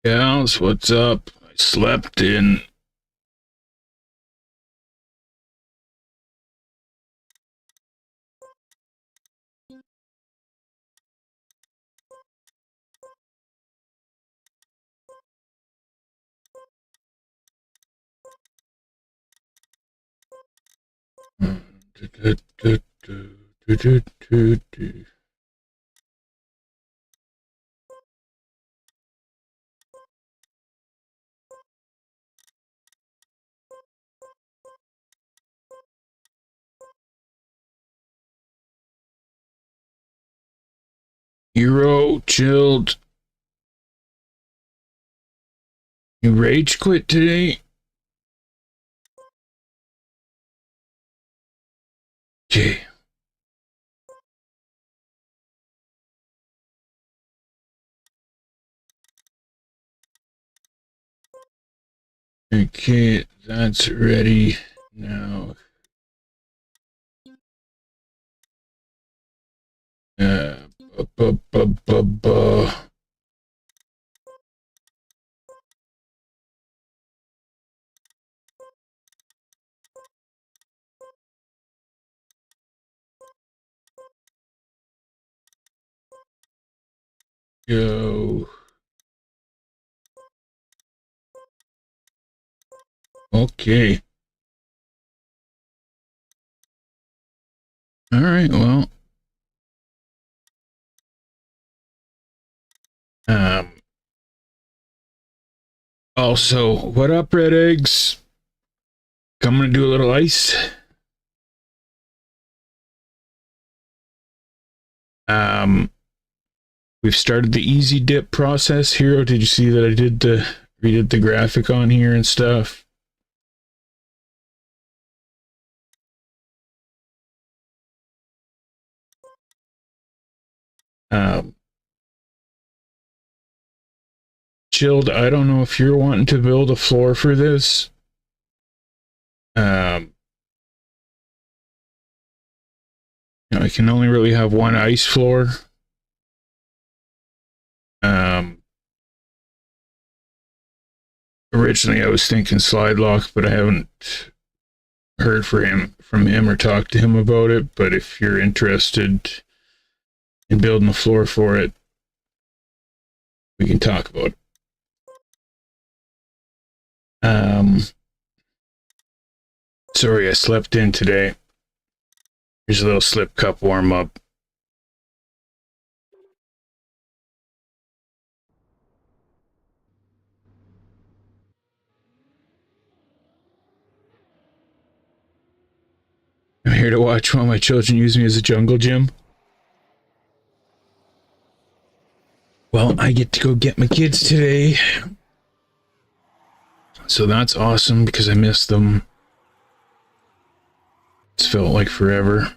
Gals, what's up? I slept in. Hero chilled. You rage quit today? Okay. Okay, that's ready now. Go. Okay. All right, well. Also, what up, Red Eggs? Coming to do a little ice. We've started the easy dip process. Hero, did you see that I redid the graphic on here and stuff? Chilled, I don't know if you're wanting to build a floor for this. I can only really have one ice floor. Originally I was thinking slide lock, but I haven't heard from him or talked to him about it. But if you're interested in building a floor for it, we can talk about it. Sorry, I slept in today. Here's a little slip cup warm up. I'm here to watch while my children use me as a jungle gym. Well, I get to go get my kids today. So that's awesome because I missed them. It's felt like forever.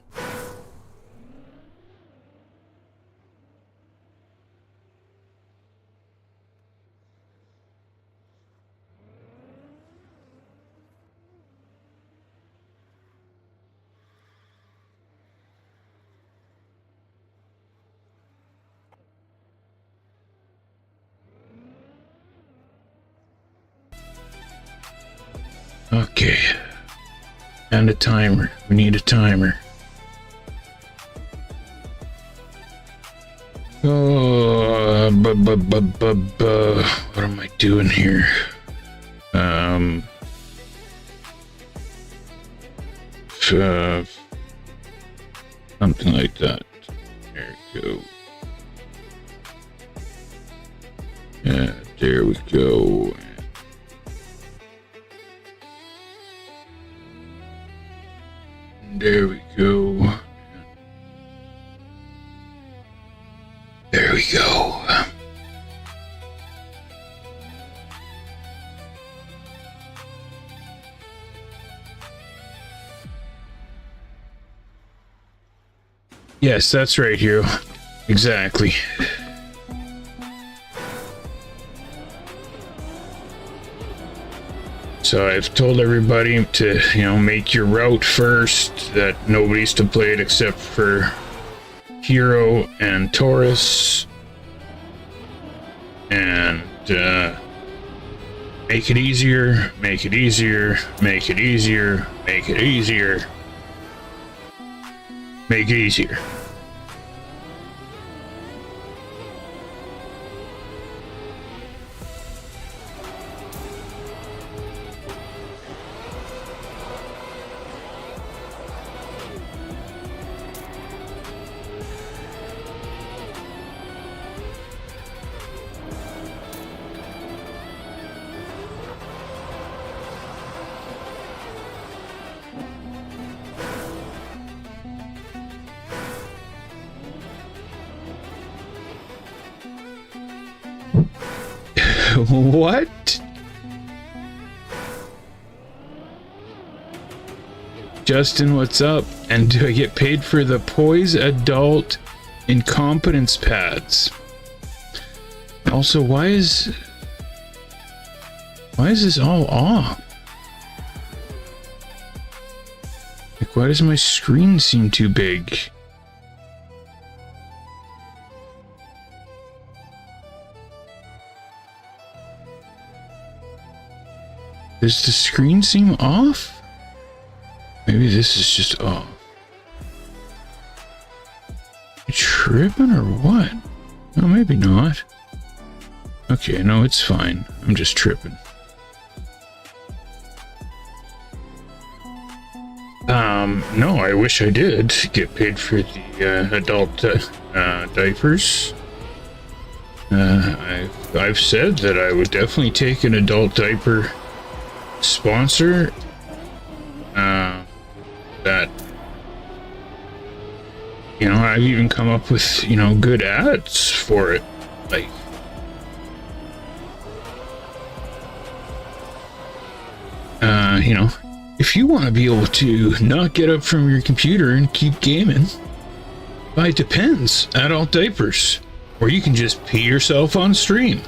Okay. And a timer. We need a timer. Oh, what am I doing here? Something like that. There we go. Yeah, there we go. There we go. There we go. Yes, that's right, Hero. Exactly. So I've told everybody to, make your route first, that nobody's to play it except for Hero and Taurus. And make it easier, make it easier, make it easier, make it easier, make it easier. What? Justin, what's up? And do I get paid for the Poise Adult Incompetence Pads? Also, why is this all off? Like, why does my screen seem too big? Does the screen seem off? Maybe this is just off. You tripping or what? No, maybe not. Okay, no, it's fine. I'm just tripping. No, I wish I did get paid for the adult diapers. I've said that I would definitely take an adult diaper sponsor. That, you know, I've even come up with, you know, good ads for it. Like, you know, if you want to be able to not get up from your computer and keep gaming, buy Depends adult diapers, or you can just pee yourself on stream,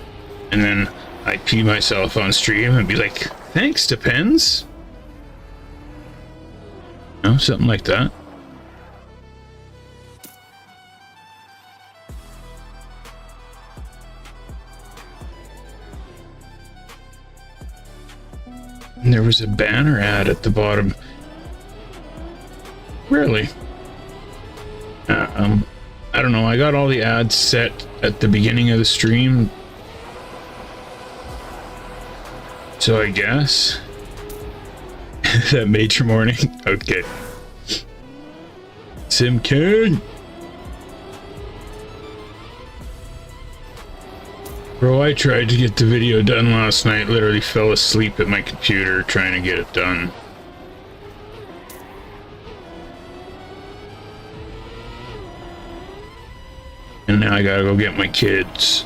and then I pee myself on stream and be like, thanks, Depends. You know, something like that. And there was a banner ad at the bottom. Really? I don't know. I got all the ads set at the beginning of the stream, so I guess that made your morning. Okay. Sim King. Bro, I tried to get the video done last night. Literally fell asleep at my computer trying to get it done. And now I gotta go get my kids.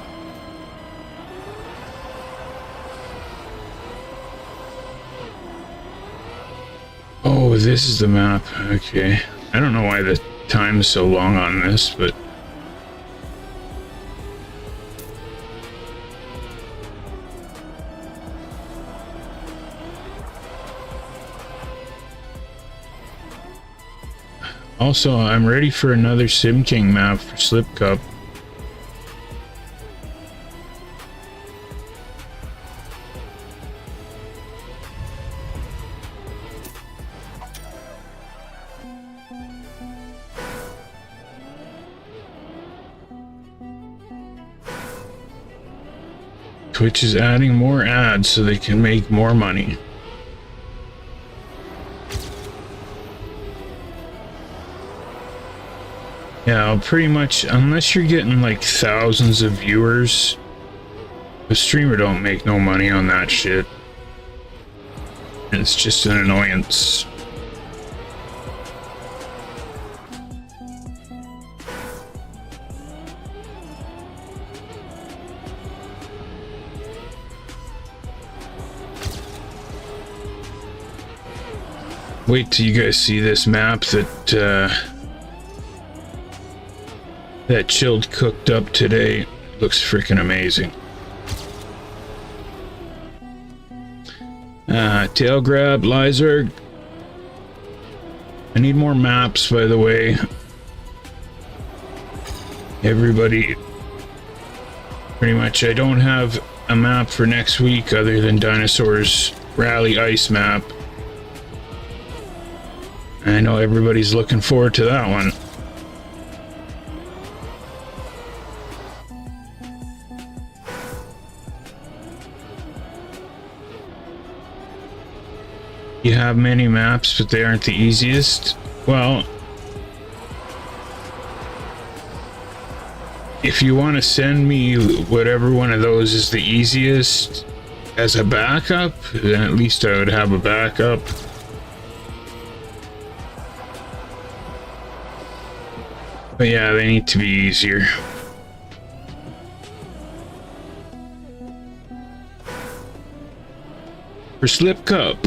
Oh, this is the map. Okay. I don't know why the time is so long on this, but... Also, I'm ready for another Sim King map for Slip Cup. Twitch is adding more ads so they can make more money. Yeah, pretty much, unless you're getting like thousands of viewers, the streamer don't make no money on that shit. It's just an annoyance. Wait till you guys see this map that Chilled cooked up today. Looks freaking amazing. Tail grab, Lizard. I need more maps, by the way. Everybody, pretty much, I don't have a map for next week other than Dinosaurs Rally Ice map. I know everybody's looking forward to that one. You have many maps, but they aren't the easiest. Well, if you want to send me whatever one of those is the easiest as a backup, then at least I would have a backup. But yeah, they need to be easier. For Slip Cup.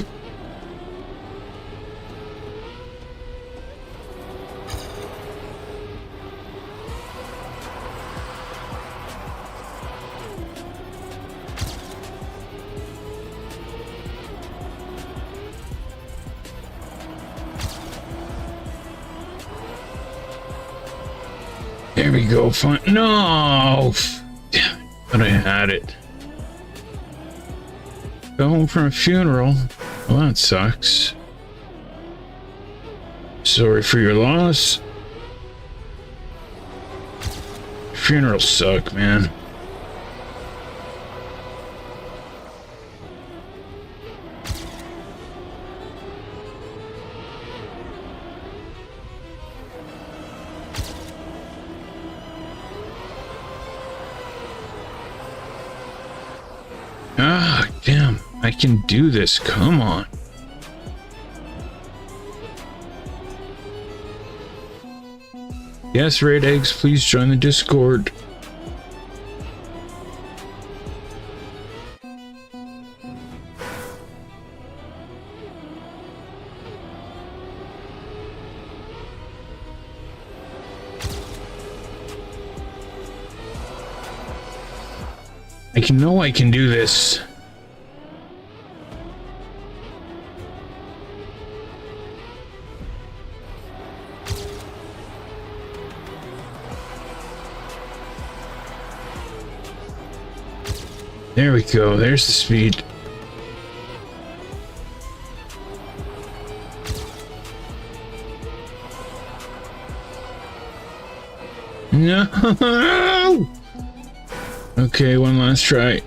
There we go. Fun. No! Damn it. But I had it. Go home from a funeral. Well, that sucks. Sorry for your loss. Funerals suck, man. Ah, damn. I can do this. Come on. Yes, Red Eggs, please join the Discord. I can do this. There we go. There's the speed. No! Okay, one last try.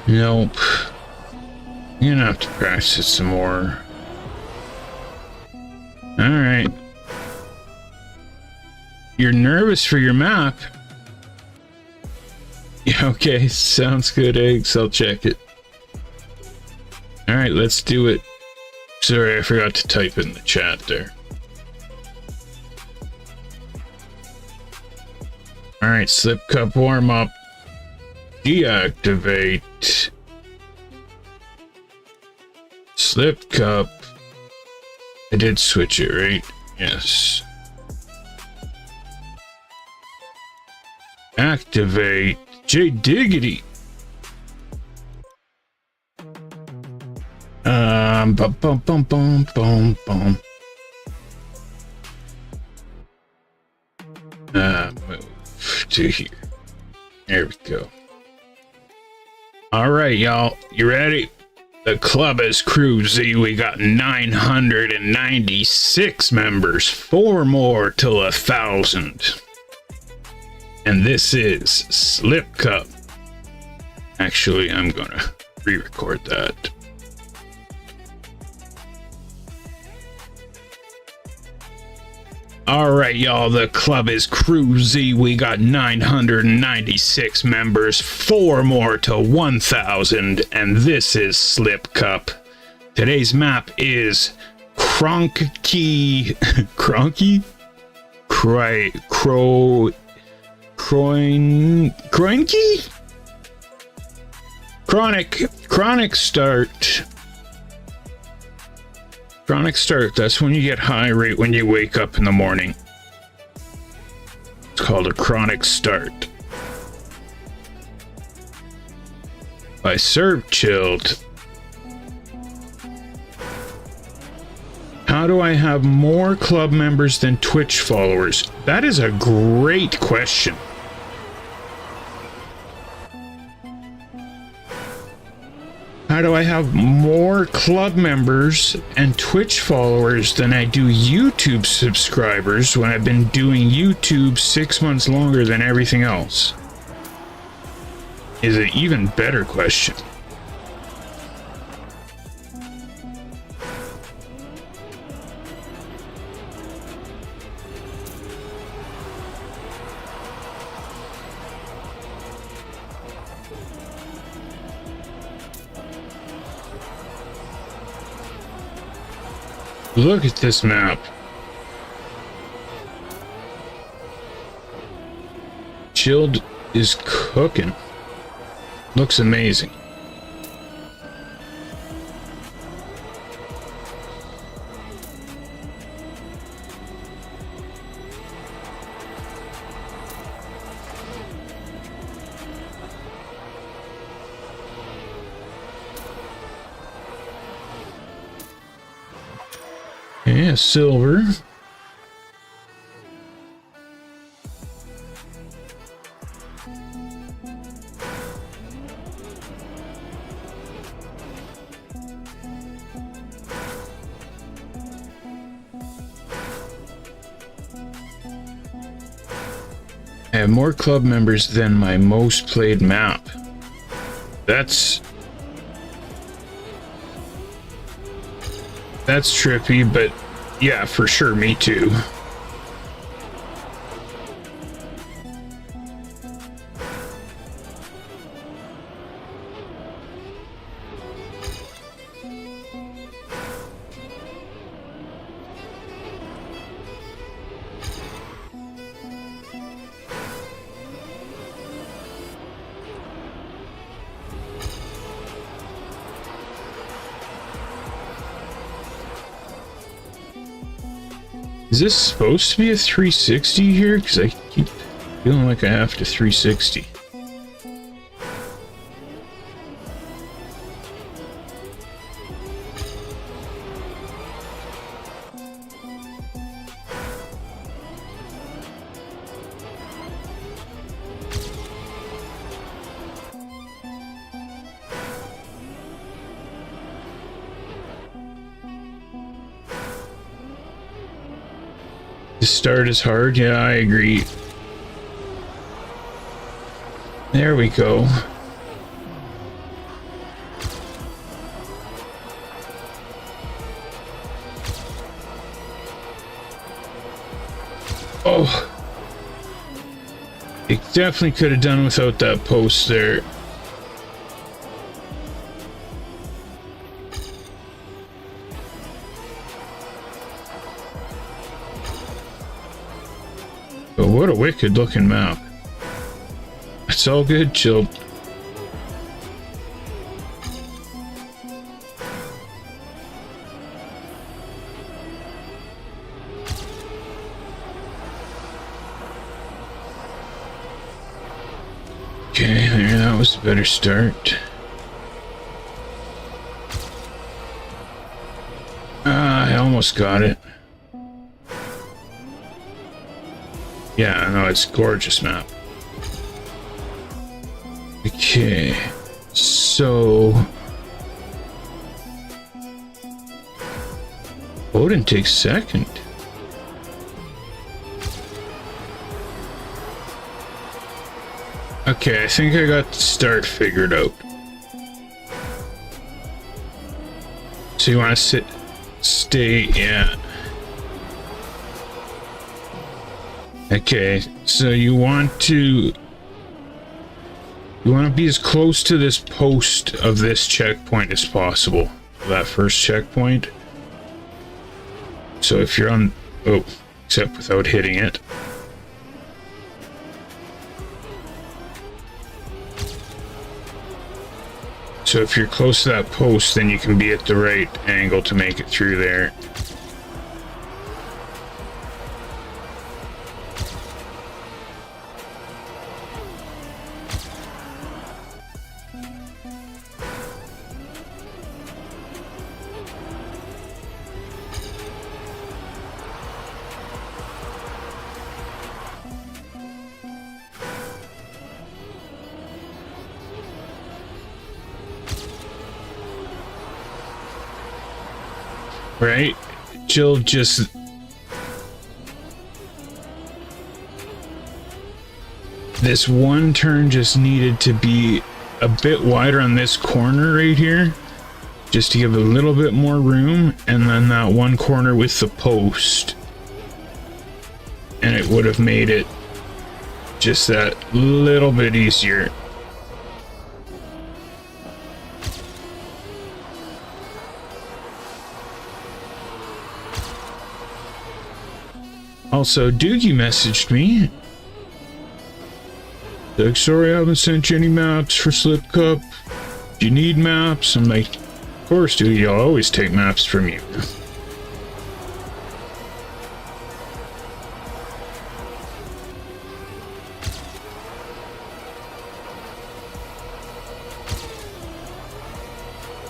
Nope. You're gonna have to practice it some more. Alright. You're nervous for your map? Yeah, okay, sounds good, Eggs. I'll check it. Alright, let's do it. Sorry, I forgot to type it in the chat there. Alright, Slip Cup warm up. Deactivate. Slip Cup. I did switch it, right? Yes. Activate. J Diggity. Bum bum bum bum bum bum. Move to here. There we go. All right, y'all. You ready? The club is CREWZ. We got 996 members. 4 more till 1,000. And this is Slip Cup. Actually, I'm gonna re-record that. All right, y'all. The club is CREWZ. We got 996 members, 4 more to 1,000, and this is Slip Cup. Today's map is Cronky. Cronky? Croinky? Chronic start. Chronic start, that's when you get high right when you wake up in the morning. It's called a chronic start. By Serve Chilled. How do I have more club members than Twitch followers? That is a great question. How do I have more club members and Twitch followers than I do YouTube subscribers when I've been doing YouTube 6 months longer than everything else? Is an even better question. Look at this map. Chilled is cooking. Looks amazing. Yeah, silver. I have more club members than my most played map. That's trippy, but yeah, for sure, me too. Is this supposed to be a 360 here? Because I keep feeling like I have to 360. The start is hard. Yeah, I agree. There we go. Oh. It definitely could have done without that post there. But what a wicked looking map. It's all good, Chilled. Okay, there, that was a better start. I almost got it. Yeah, no, it's a gorgeous map. Okay, so Odin takes second. Okay, I think I got the start figured out. So you want to stay, yeah. Okay, so you want to be as close to this post of this checkpoint as possible. That first checkpoint. So if you're on, oh, except without hitting it. So if you're close to that post, then you can be at the right angle to make it through there. Right? Jill just... This one turn just needed to be a bit wider on this corner right here, just to give a little bit more room, and then that one corner with the post. And it would have made it just that little bit easier. Also, Doogie messaged me. Like, sorry I haven't sent you any maps for Slip Cup. Do you need maps? I'm like, of course, Doogie, I'll always take maps from you.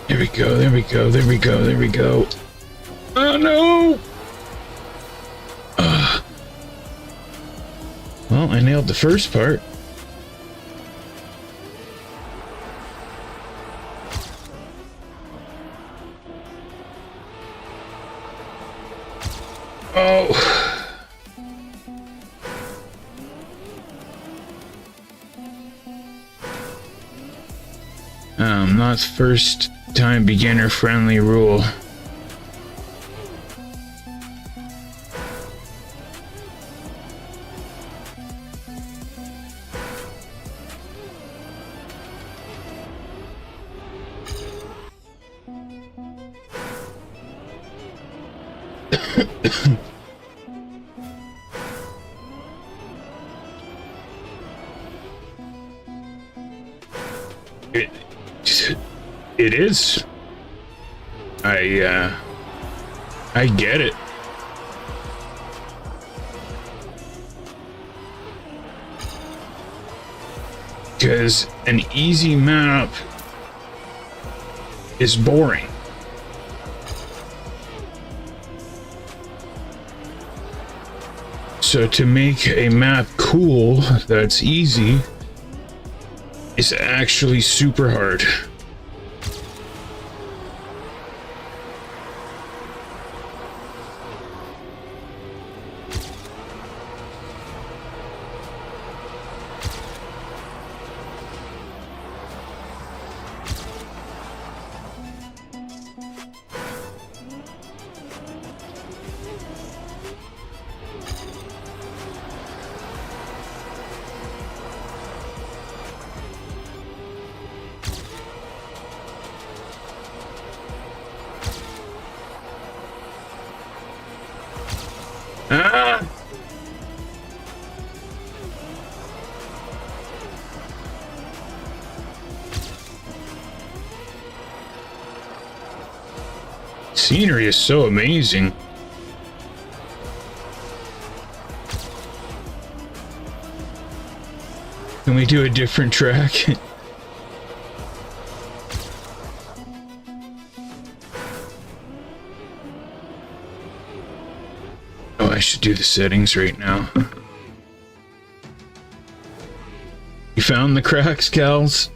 There we go, there we go, there we go, there we go. Oh no! Well, I nailed the first part. Oh. Not first time beginner friendly rule. It is. I get it. Because an easy map is boring. So to make a map cool that's easy is actually super hard. Ah! Scenery is so amazing. Can we do a different track? Oh, I should do the settings right now. You found the cracks, Cals?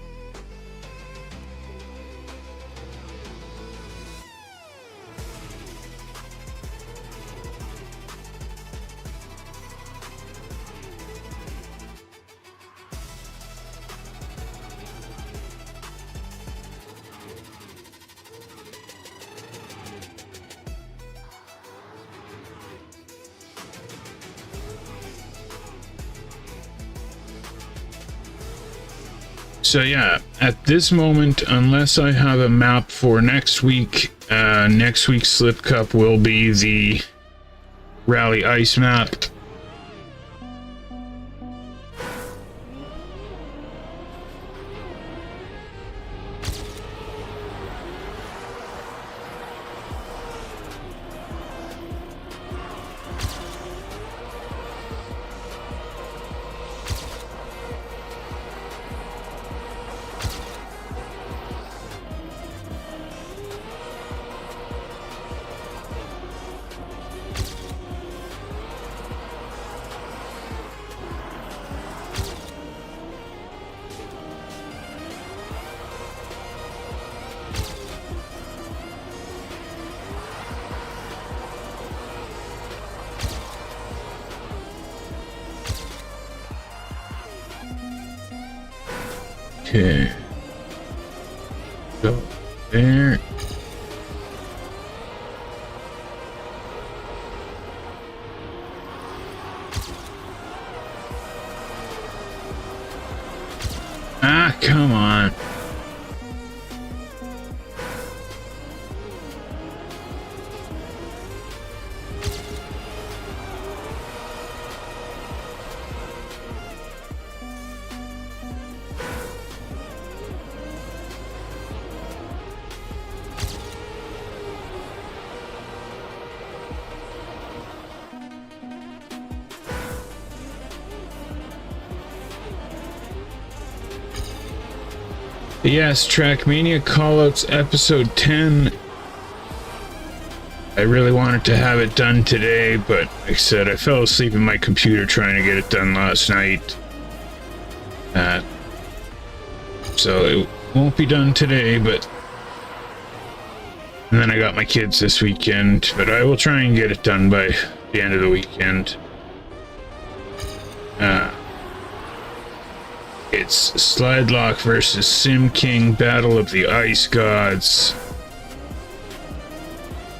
So yeah, at this moment, unless I have a map for next week's Slip Cup will be the Rally Ice map. Okay. Go there. Ah, come on. Yes, Trackmania Callouts episode 10. I really wanted to have it done today, but like I said, I fell asleep in my computer trying to get it done last night. So it won't be done today, but... And then I got my kids this weekend, but I will try and get it done by the end of the weekend. It's Slide Lock versus Sim King Battle of the Ice Gods.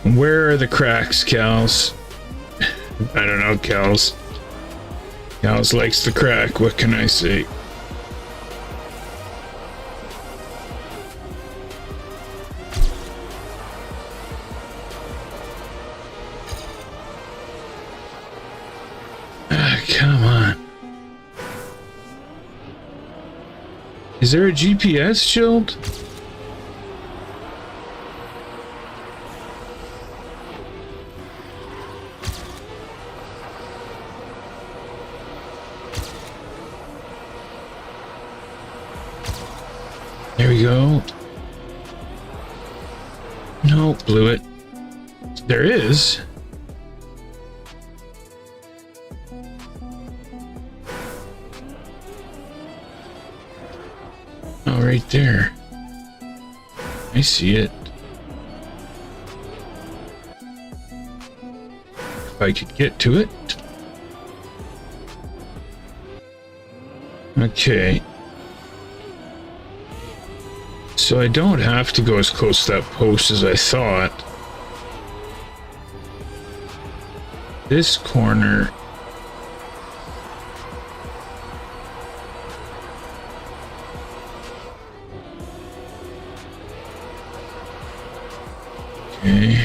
Where are the cracks, Cals? I don't know, Cals. Cals likes the crack, what can I say? Come on. Is there a GPS shield? There we go. No, blew it. There is. Oh, right there. I see it. If I could get to it. Okay. So I don't have to go as close to that post as I thought. This corner... Okay.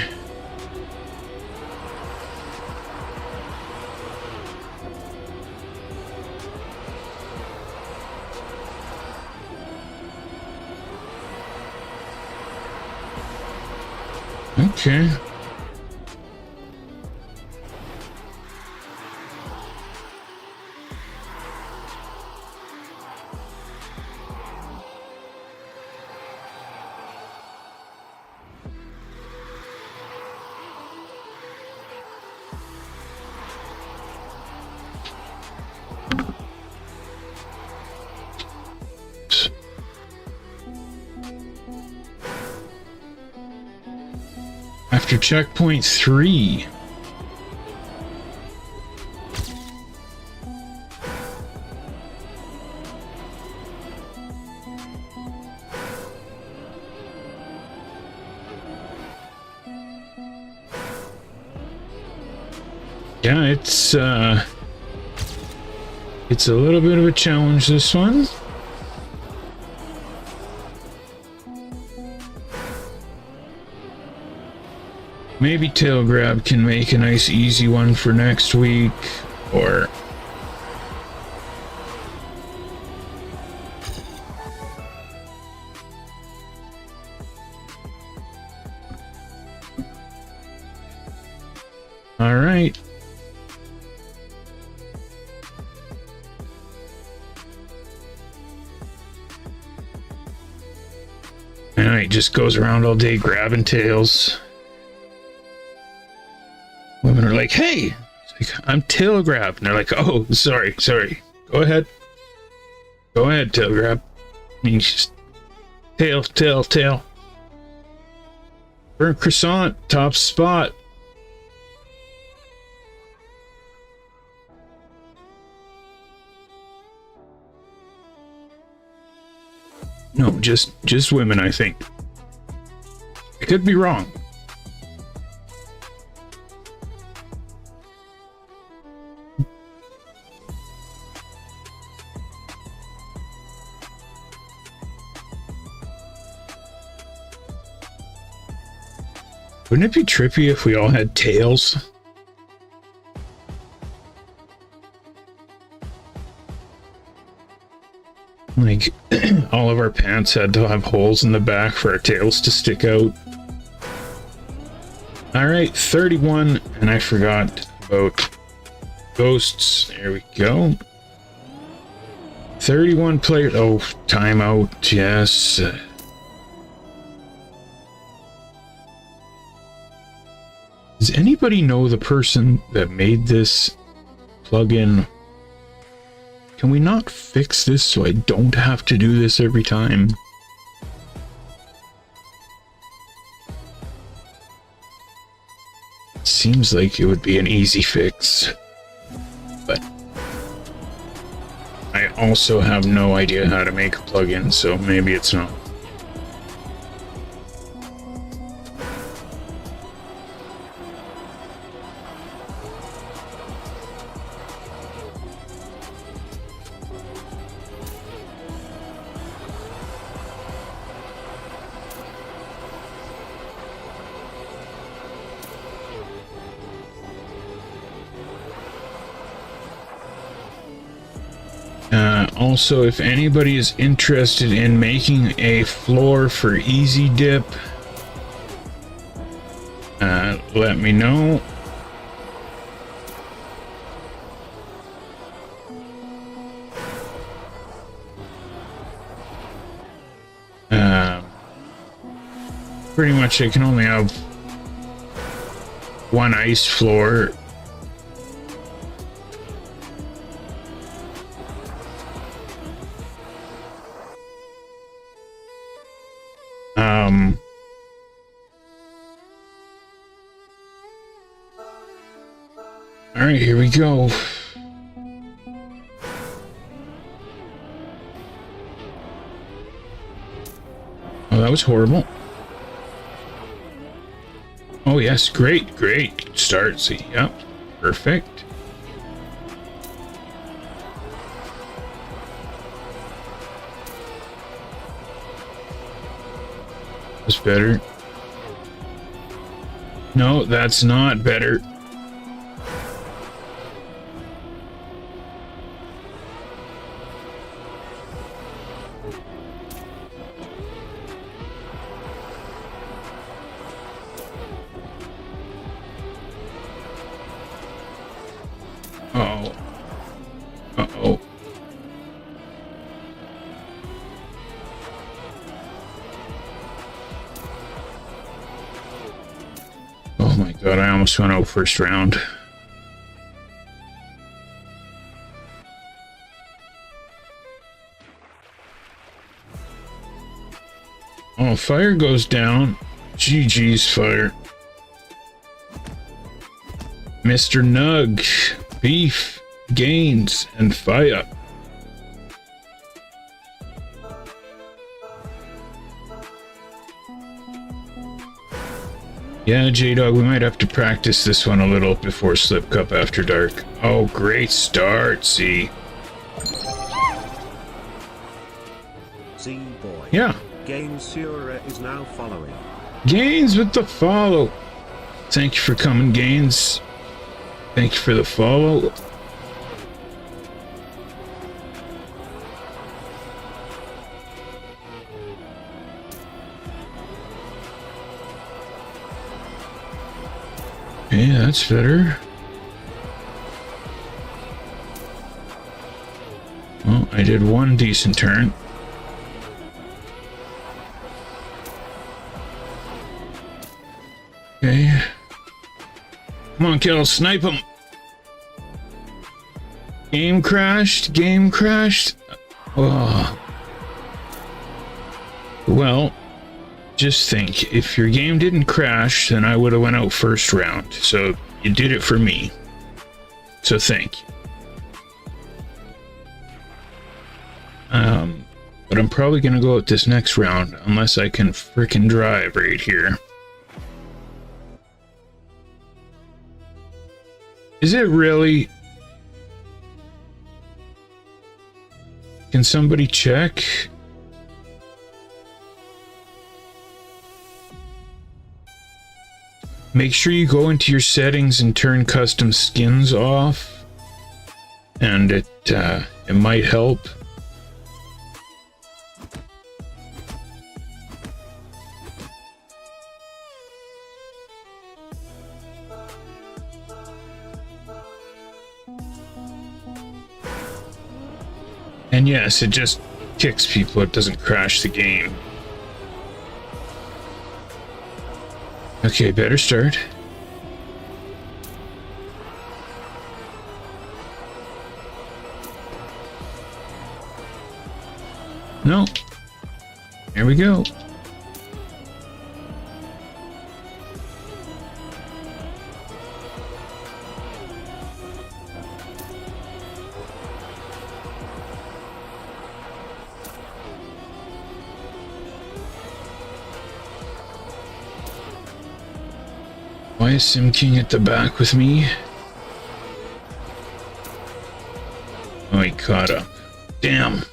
Okay. After checkpoint 3. Yeah, it's a little bit of a challenge, this one. Maybe Tail Grab can make a nice easy one for next week, or... Alright. Alright, just goes around all day grabbing tails. Women are like, hey, it's like, I'm Tail Grab. And they're like, oh, sorry. Go ahead, Tail Grab. I mean, just tail. Burnt croissant, top spot. No, just women, I think. I could be wrong. Wouldn't it be trippy if we all had tails? Like, all of our pants had to have holes in the back for our tails to stick out. Alright, 31, and I forgot about ghosts. There we go. 31 players. Oh, timeout, yes. Does anybody know the person that made this plugin? Can we not fix this so I don't have to do this every time? Seems like it would be an easy fix, but I also have no idea how to make a plugin, so maybe it's not. Also, if anybody is interested in making a floor for Easy Dip, let me know. Pretty much I can only have one ice floor. All right, here we go. Oh, that was horrible. Oh, yes, great start. See, yep, perfect. That's better. No, that's not better. Oh. Uh-oh. Oh my god, I almost went out first round. Oh, fire goes down. GG's fire. Mr. Nug, beef, gains, and fire. Yeah, J-Dog, we might have to practice this one a little before Slip Cup After Dark. Oh, great start, C. Z-Boy. Yeah. Gaines Sura is now following. Gaines with the follow. Thank you for coming, Gaines. Thank you for the follow. Okay, that's better. Well, I did one decent turn. Okay. Come on, kill, snipe him. Game crashed, game crashed. Oh. Well, just think, if your game didn't crash, then I would have went out first round. So you did it for me. So thank you. But but I'm probably gonna go out this next round unless I can frickin' drive right here. Is it really? Can somebody check? Make sure you go into your settings and turn custom skins off, and it might help. And yes, it just kicks people, it doesn't crash the game. Okay, better start. No. Here we go. Why is Sim King at the back with me? Oh, he caught up. Damn.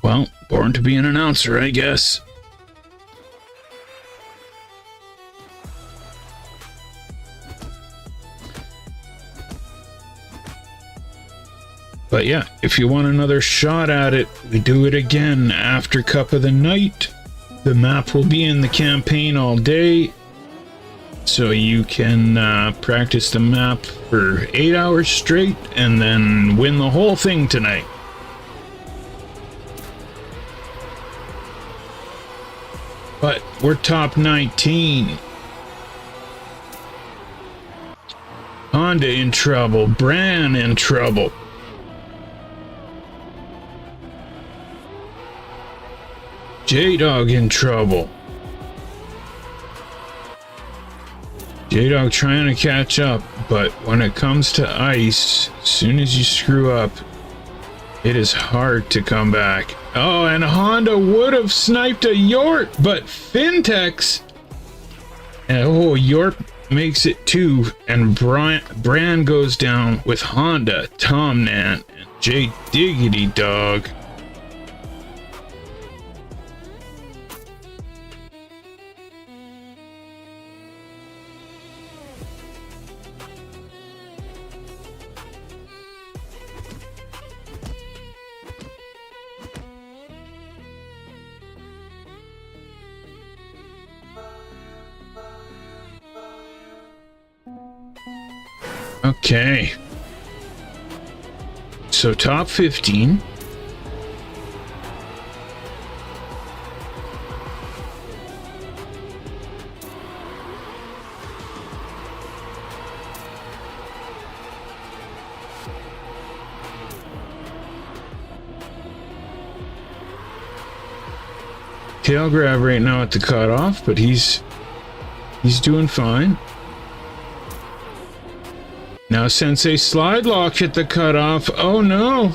Well, born to be an announcer, I guess. But yeah, if you want another shot at it, we do it again after Cup of the Night. The map will be in the campaign all day, so you can practice the map for 8 hours straight and then win the whole thing tonight. But we're top 19. Honda in trouble, Bran in trouble. J-Dog in trouble. J-Dog trying to catch up, but when it comes to ice, as soon as you screw up, it is hard to come back. Oh, and Honda would have sniped a Yort, but Fintex. And oh, Yort makes it 2, and Bran goes down with Honda, Tom Nan, and J Diggity Dog. Okay. So top 15. Tail grab right now at the cutoff, but he's doing fine. Now Sensei slide lock hit the cutoff. Oh no.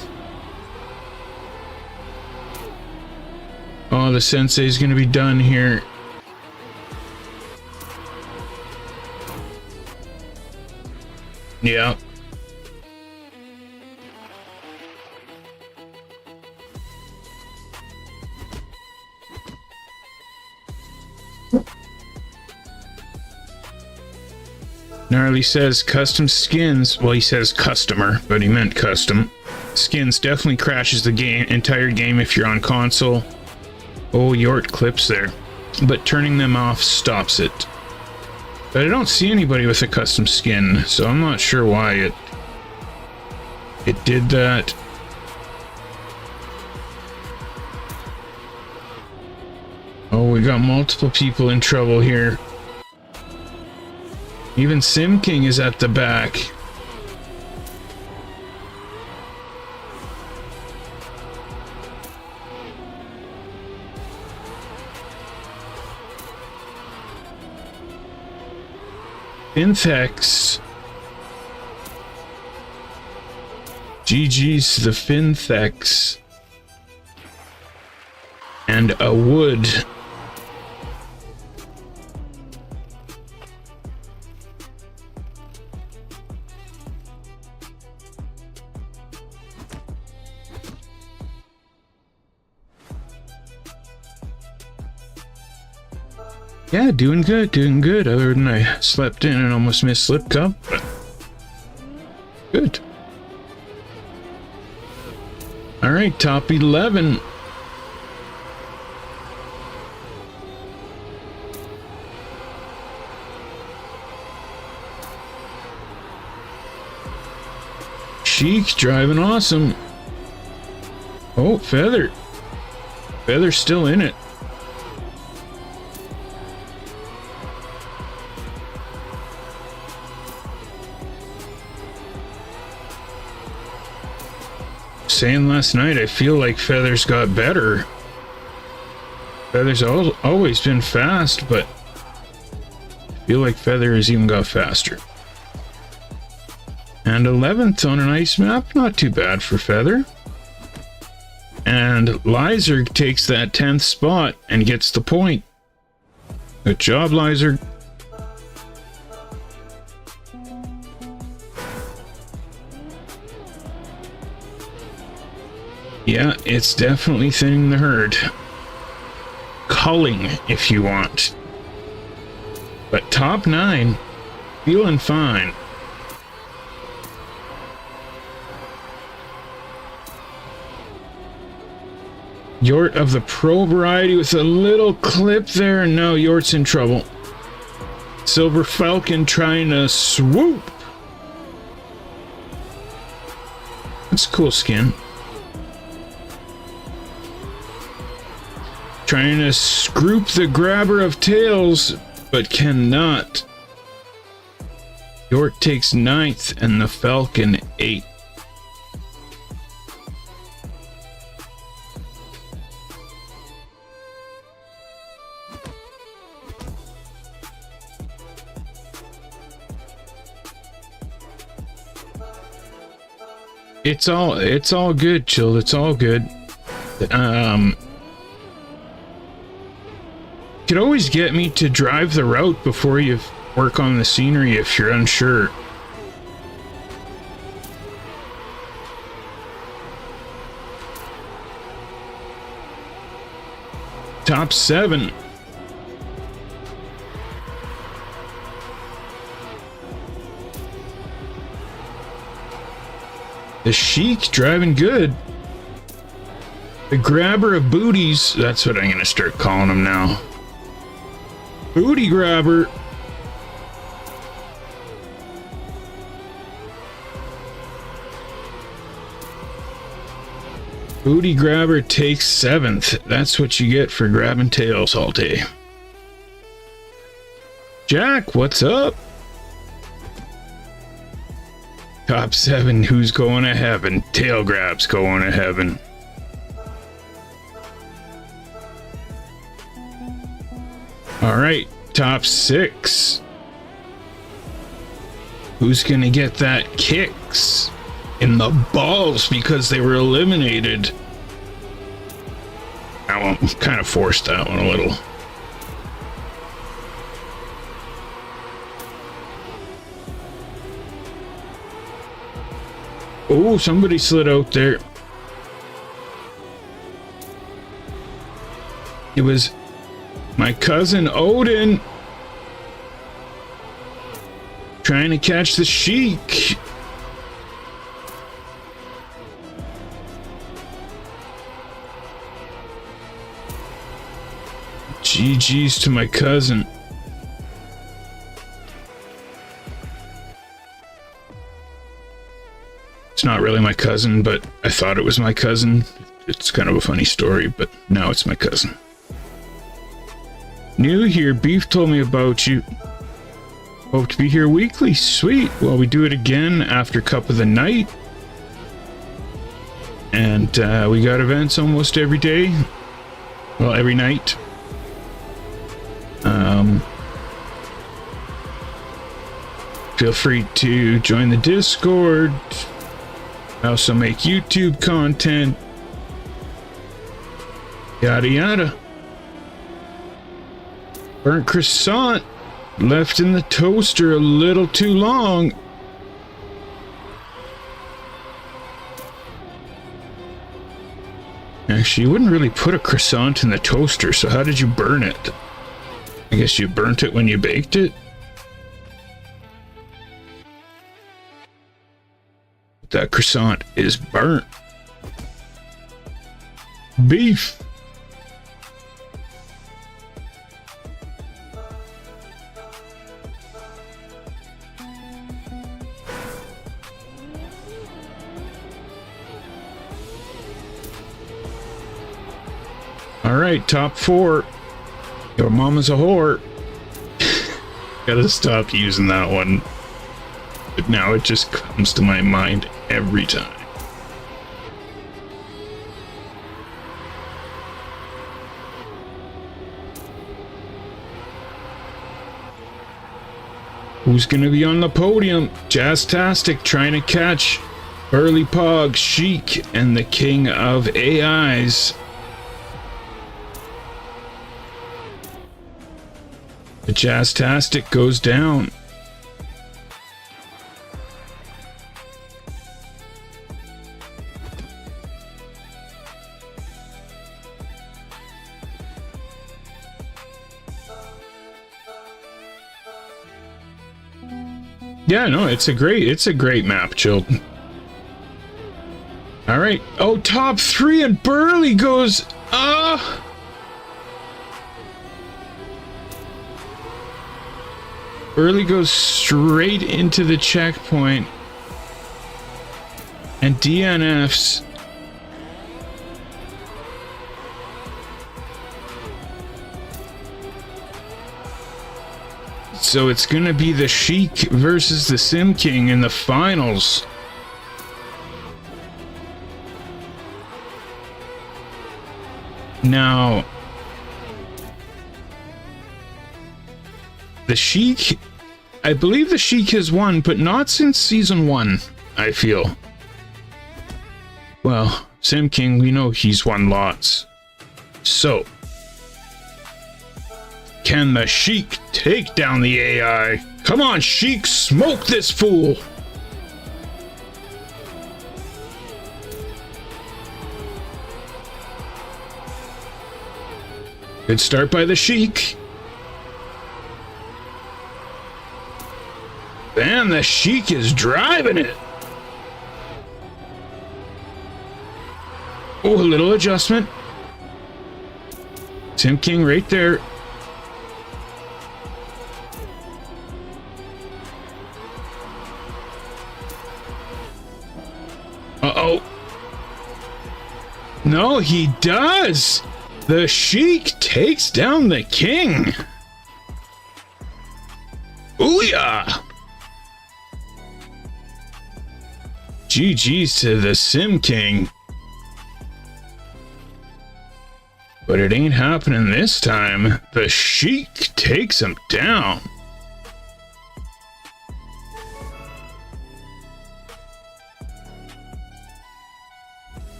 Oh, the Sensei's gonna be done here. Yeah. Gnarly says custom skins. Well, he says customer, but he meant custom. Skins definitely crashes the entire game if you're on console. Oh, Yort clips there. But turning them off stops it. But I don't see anybody with a custom skin, so I'm not sure why it did that. Oh, we got multiple people in trouble here. Even Sim King is at the back. Infex. GG's to the Finthex. And a wood. Yeah, doing good, doing good. Other than I slept in and almost missed Slip Cup, but good. All right, top 11. Chic driving awesome. Oh, Feather. Feather's still in it. Saying last night, I feel like Feather's got better. Feather's always been fast, but I feel like Feather has even got faster. And 11th on an ice map, not too bad for Feather. And Lizer takes that 10th spot and gets the point. Good job, Lizer. Yeah, it's definitely thinning the herd. Culling, if you want. But top 9, feeling fine. Yort of the Pro variety with a little clip there, and now Yort's in trouble. Silver Falcon trying to swoop. That's a cool skin. Trying to scoop the grabber of tails, but cannot. Yort takes 9th and the Falcon 8th. It's all good, Chill. It's all good. Could always get me to drive the route before you work on the scenery if you're unsure. Top 7. The Chic driving good. The grabber of booties, that's what I'm gonna start calling him now. Booty grabber. Booty grabber takes 7th. That's what you get for grabbing tails all day. Jack, what's up? Top 7, who's going to heaven? Tail grab's going to heaven. All right, top 6. Who's gonna get that kicks in the balls because they were eliminated? I kind of forced that one a little. Oh, somebody slid out there. It was my cousin Odin trying to catch the Chic. GG's to my cousin. It's not really my cousin, but I thought it was my cousin. It's kind of a funny story, but now it's my cousin. New here, Beef told me about you. Hope to be here weekly. Sweet. Well, we do it again after Cup of the Night. And we got events almost every day. Well, every night. Feel free to join the Discord. I also make YouTube content. Yada yada. Burnt croissant left in the toaster a little too long. Actually, you wouldn't really put a croissant in the toaster, so how did you burn it? I guess you burnt it when you baked it? That croissant is burnt. Beef. All right, top 4. Your mama's a whore. Gotta stop using that one. But now it just comes to my mind every time. Who's gonna be on the podium? Jazztastic trying to catch Burly Pog, Sheik, and the king of AIs. The Jazztastic goes down. Yeah, no, it's a great map, Chilton. All right. Oh, top 3 and Burly goes. Burly goes straight into the checkpoint. And DNFs. So it's gonna be the Sheik versus the Sim King in the finals. Now, the Sheik, I believe the Sheik has won, but not since season 1, I feel. Well, Sim King, we know he's won lots. So, can the Sheik take down the AI? Come on, Sheik, smoke this fool! Good start by the Sheik. Man, the Sheik is driving it. Oh, a little adjustment. Sim King right there. Uh-oh. No, he does. The Sheik takes down the king. Booyah! GG's to the Sim King. But it ain't happening this time. The Sheik takes him down.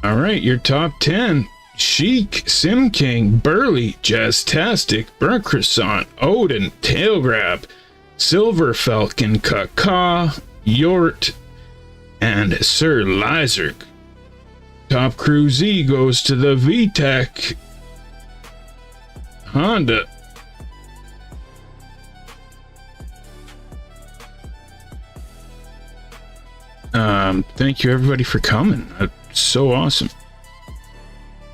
All right, your top 10. Sheik, Sim King, Burly, Jazztastic, Burnt Croissant, Odin, Tail Grab, Silver Falcon, Kaka, Yort, and Sir Lizard. Top CREWZ goes to the VTEC Honda. Thank you everybody for coming. So awesome.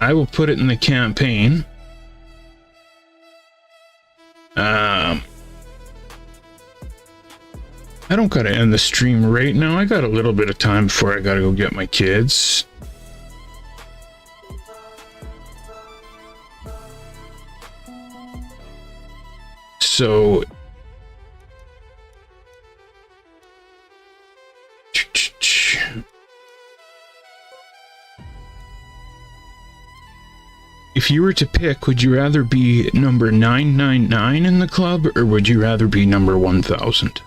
I will put it in the campaign. I don't gotta end the stream right now. I got a little bit of time before I gotta go get my kids. So if you were to pick, would you rather be number 999 in the club, or would you rather be number 1000?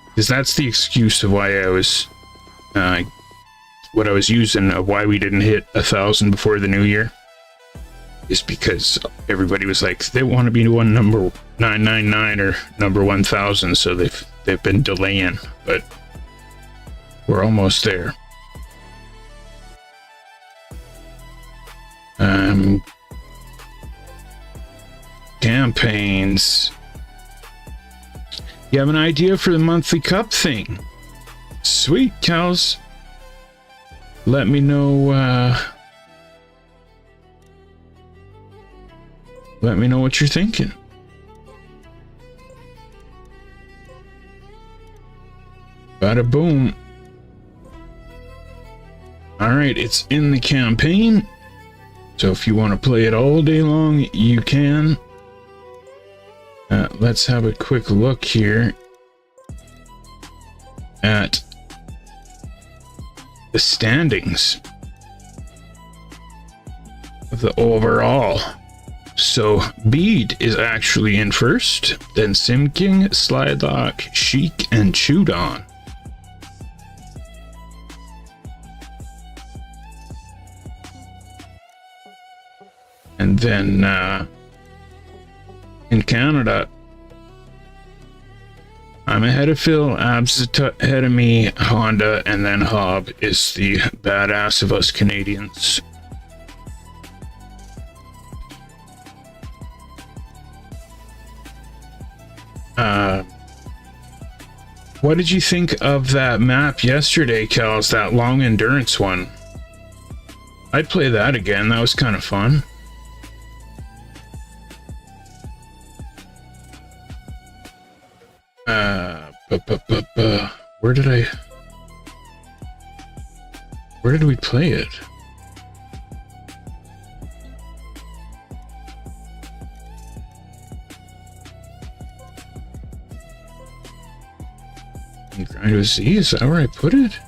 Because that's the excuse of why I was, what I was using of why we didn't hit 1,000 before the new year. Is because everybody was like, they want to be one number 999 or number 1000, so they've been delaying, but we're almost there. Campaigns. You have an idea for the monthly cup thing? Sweet, cows. Let me know, let me know what you're thinking. Bada boom. Alright, it's in the campaign. So if you want to play it all day long, you can. Let's have a quick look here at the standings of the overall. So Bede is actually in first, then Sim King, Slidelock, Chic, and Chudon. And then in Canada, I'm ahead of Phil, Abs ahead of me, Honda, and then Hob is the badass of us Canadians. What did you think of that map yesterday, Kels? That long endurance one? I'd play that again. That was kind of fun. Where did we play it? CREWZ, is that where I put it?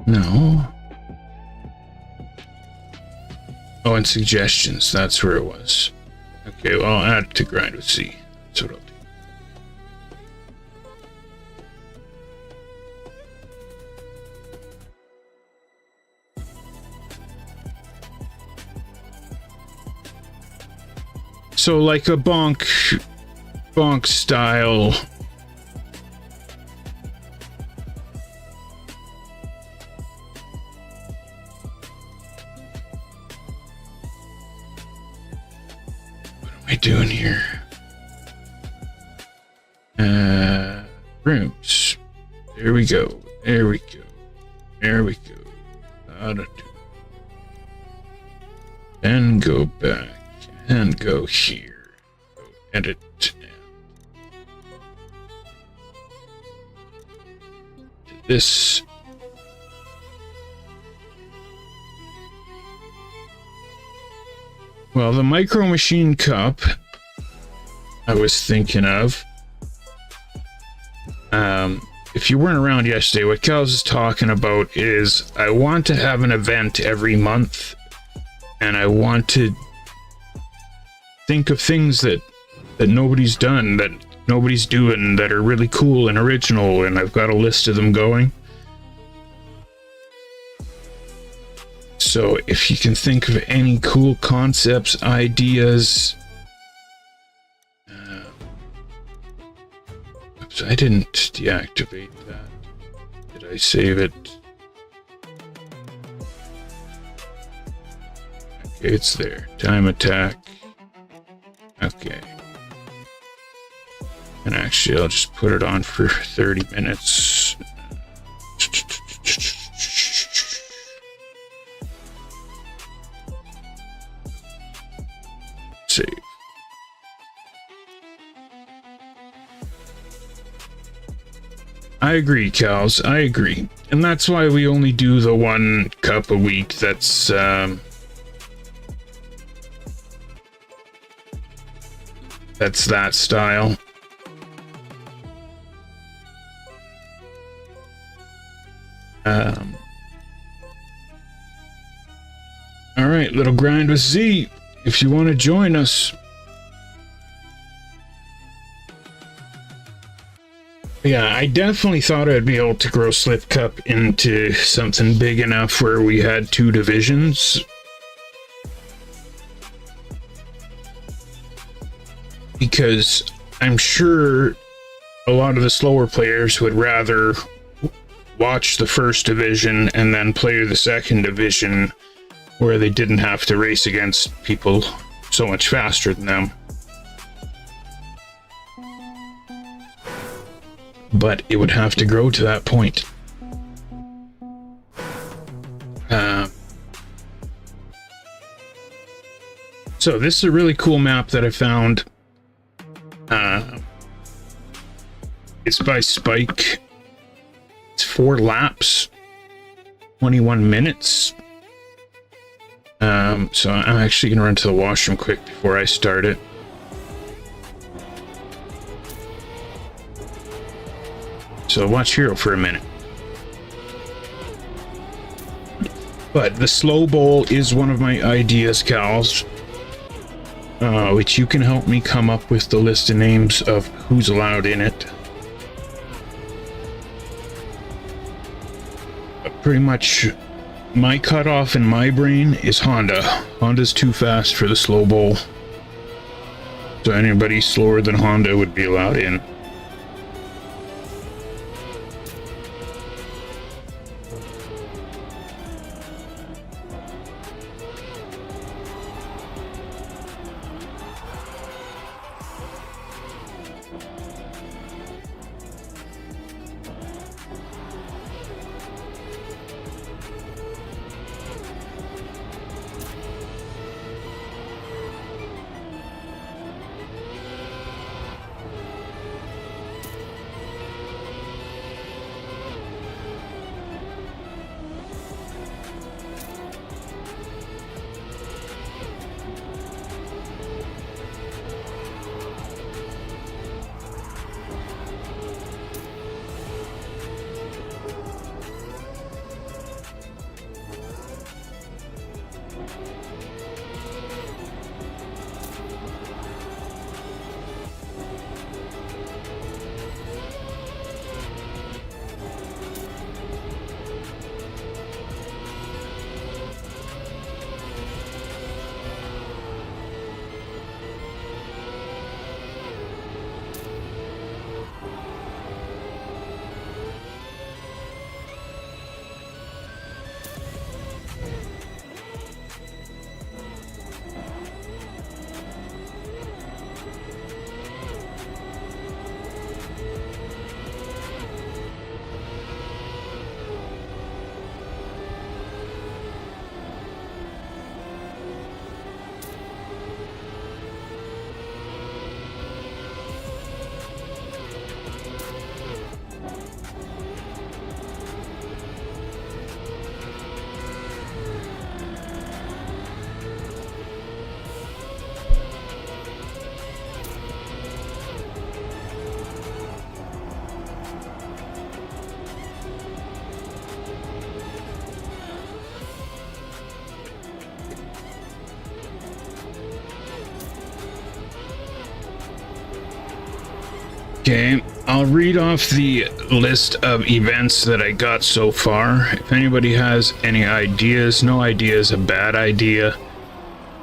No. Oh, and suggestions, that's where it was. Okay, well, I'll add it to CREWZ. That's what I'll do. So like a bonk style. What am I doing here? Rooms. There we go. There we go. There we go. And go back. And go here. Go edit. This. Well, the Micro Machine Cup I was thinking of. If you weren't around yesterday, what CREWZ is talking about is I want to have an event every month, and I want to think of things that nobody's done, that nobody's doing, that are really cool and original, and I've got a list of them going. So if you can think of any cool concepts, ideas... oops, I didn't deactivate that. Did I save it? Okay, it's there. Time attack. Okay. And actually, I'll just put it on for 30 minutes. Save. I agree, CREWZ. I agree. And that's why we only do the one cup a week. That's, that's that style. right, little grind with Z. If you want to join us. Yeah, I definitely thought I'd be able to grow Slip Cup into something big enough where we had 2 divisions. Because I'm sure a lot of the slower players would rather watch the first division and then play the second division where they didn't have to race against people so much faster than them. But it would have to grow to that point. So this is a really cool map that I found. It's by Spike. It's 4 laps, 21 minutes. So I'm actually gonna run to the washroom quick before I start it. So watch Hero for a minute. But the slow bowl is one of my ideas, Cals, which you can help me come up with the list of names of who's allowed in it. But pretty much my cutoff in my brain is Honda. Honda's too fast for the slow bowl. So anybody slower than Honda would be allowed in. Okay, I'll read off the list of events that I got so far. If anybody has any ideas, no idea is a bad idea.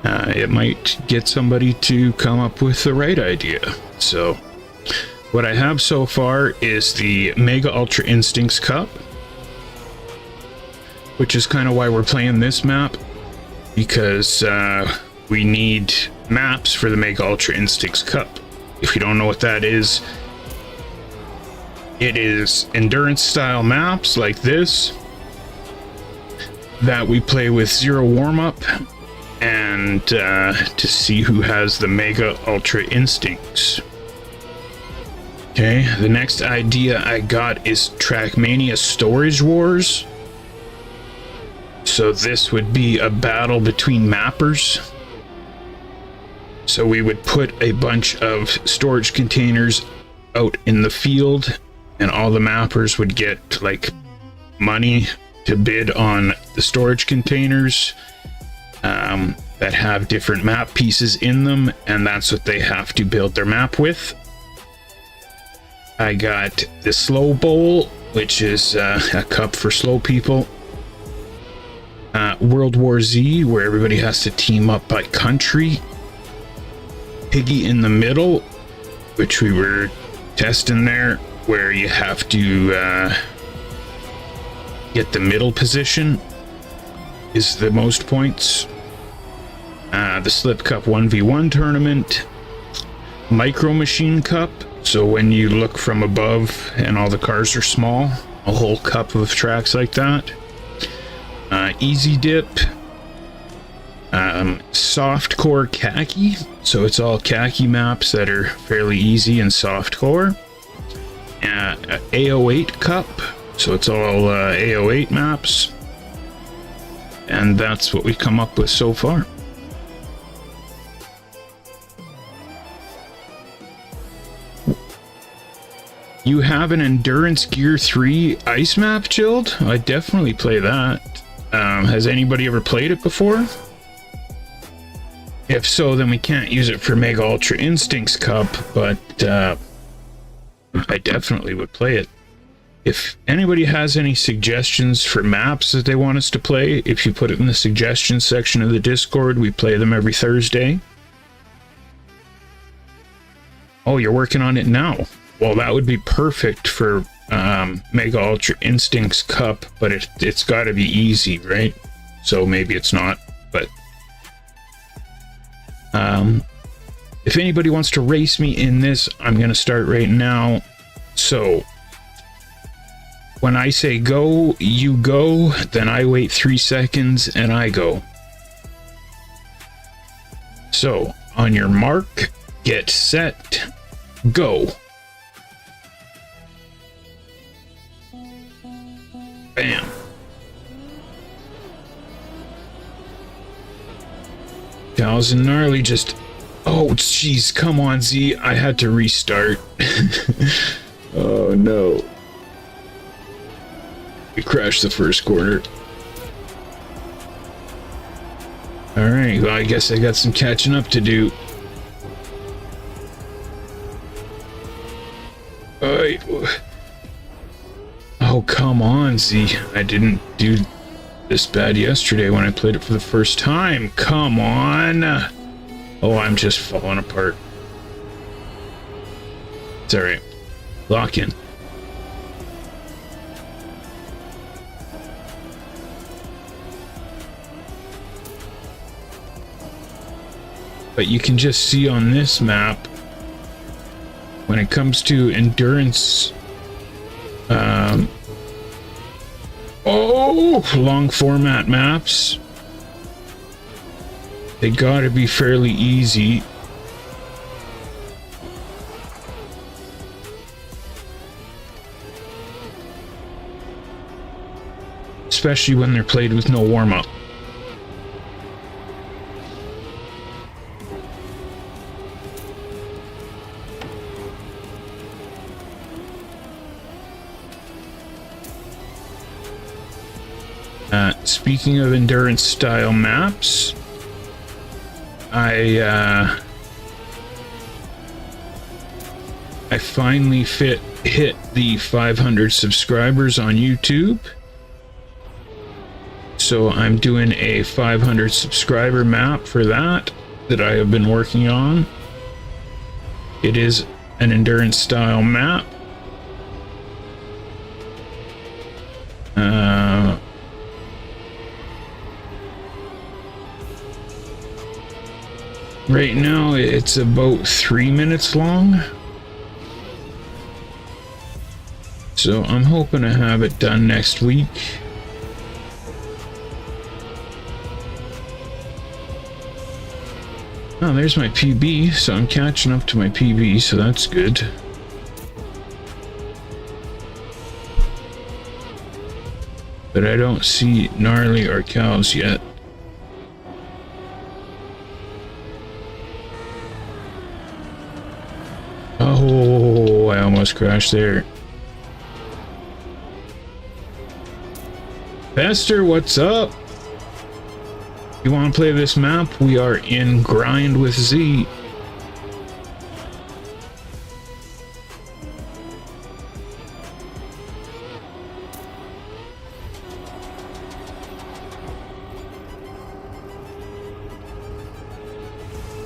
It might get somebody to come up with the right idea. So, what I have so far is the Mega Ultra Instincts Cup, which is kind of why we're playing this map, because we need maps for the Mega Ultra Instincts Cup. If you don't know what that is, it is endurance style maps like this that we play with 0 warm-up and to see who has the Mega Ultra Instincts. Okay, the next idea I got is Trackmania Storage Wars. So this would be a battle between mappers. So we would put a bunch of storage containers out in the field, and all the mappers would get like money to bid on the storage containers. that have different map pieces in them, and that's what they have to build their map with. I got the Slow Bowl, which is a cup for slow people. World War Z, where everybody has to team up by country. Piggy in the Middle, which we were testing there, where you have to get the middle position is the most points. The Slip Cup 1v1 tournament. Micro Machine Cup, so when you look from above and all the cars are small, a whole cup of tracks like that. Easy Dip. Softcore Khaki, so it's all khaki maps that are fairly easy and softcore. AO8 Cup, so it's all AO8 maps. And that's what we've come up with so far. You have an Endurance Gear 3 ice map, Chilled? I definitely play that. Has anybody ever played it before? If so, then we can't use it for Mega Ultra Instincts Cup, but I definitely would play it. If anybody has any suggestions for maps that they want us to play, if you put it in the suggestions section of the Discord, we play them every Thursday. Oh, you're working on it now. Well, that would be perfect for Mega Ultra Instincts Cup, but it's got to be easy, right? So maybe it's not, but if anybody wants to race me in this, I'm going to start right now. So when I say go, you go, then I wait 3 seconds and I go. So on your mark, get set, go. Bam. Cows and Gnarly just... Oh, jeez, come on, Z. I had to restart. Oh, no. We crashed the first corner. Alright, well, I guess I got some catching up to do. Oh, come on, Z. I didn't do this bad yesterday when I played it for the first time. Come on. Oh, I'm just falling apart. It's alright. Lock in. But you can just see on this map, when it comes to endurance, long format maps, they gotta be fairly easy. Especially when they're played with no warm-up. Speaking of endurance style maps, I finally hit the 500 subscribers on YouTube. So I'm doing a 500 subscriber map for that I have been working on. It is an endurance style map. Right now it's about 3 minutes long. So I'm hoping to have it done next week. Oh, there's my PB, so I'm catching up to my PB, so that's good. But I don't see Gnarly or Cows yet. Oh, I almost crashed there. Pester, what's up? you want to play this map, we are in Grind with Z.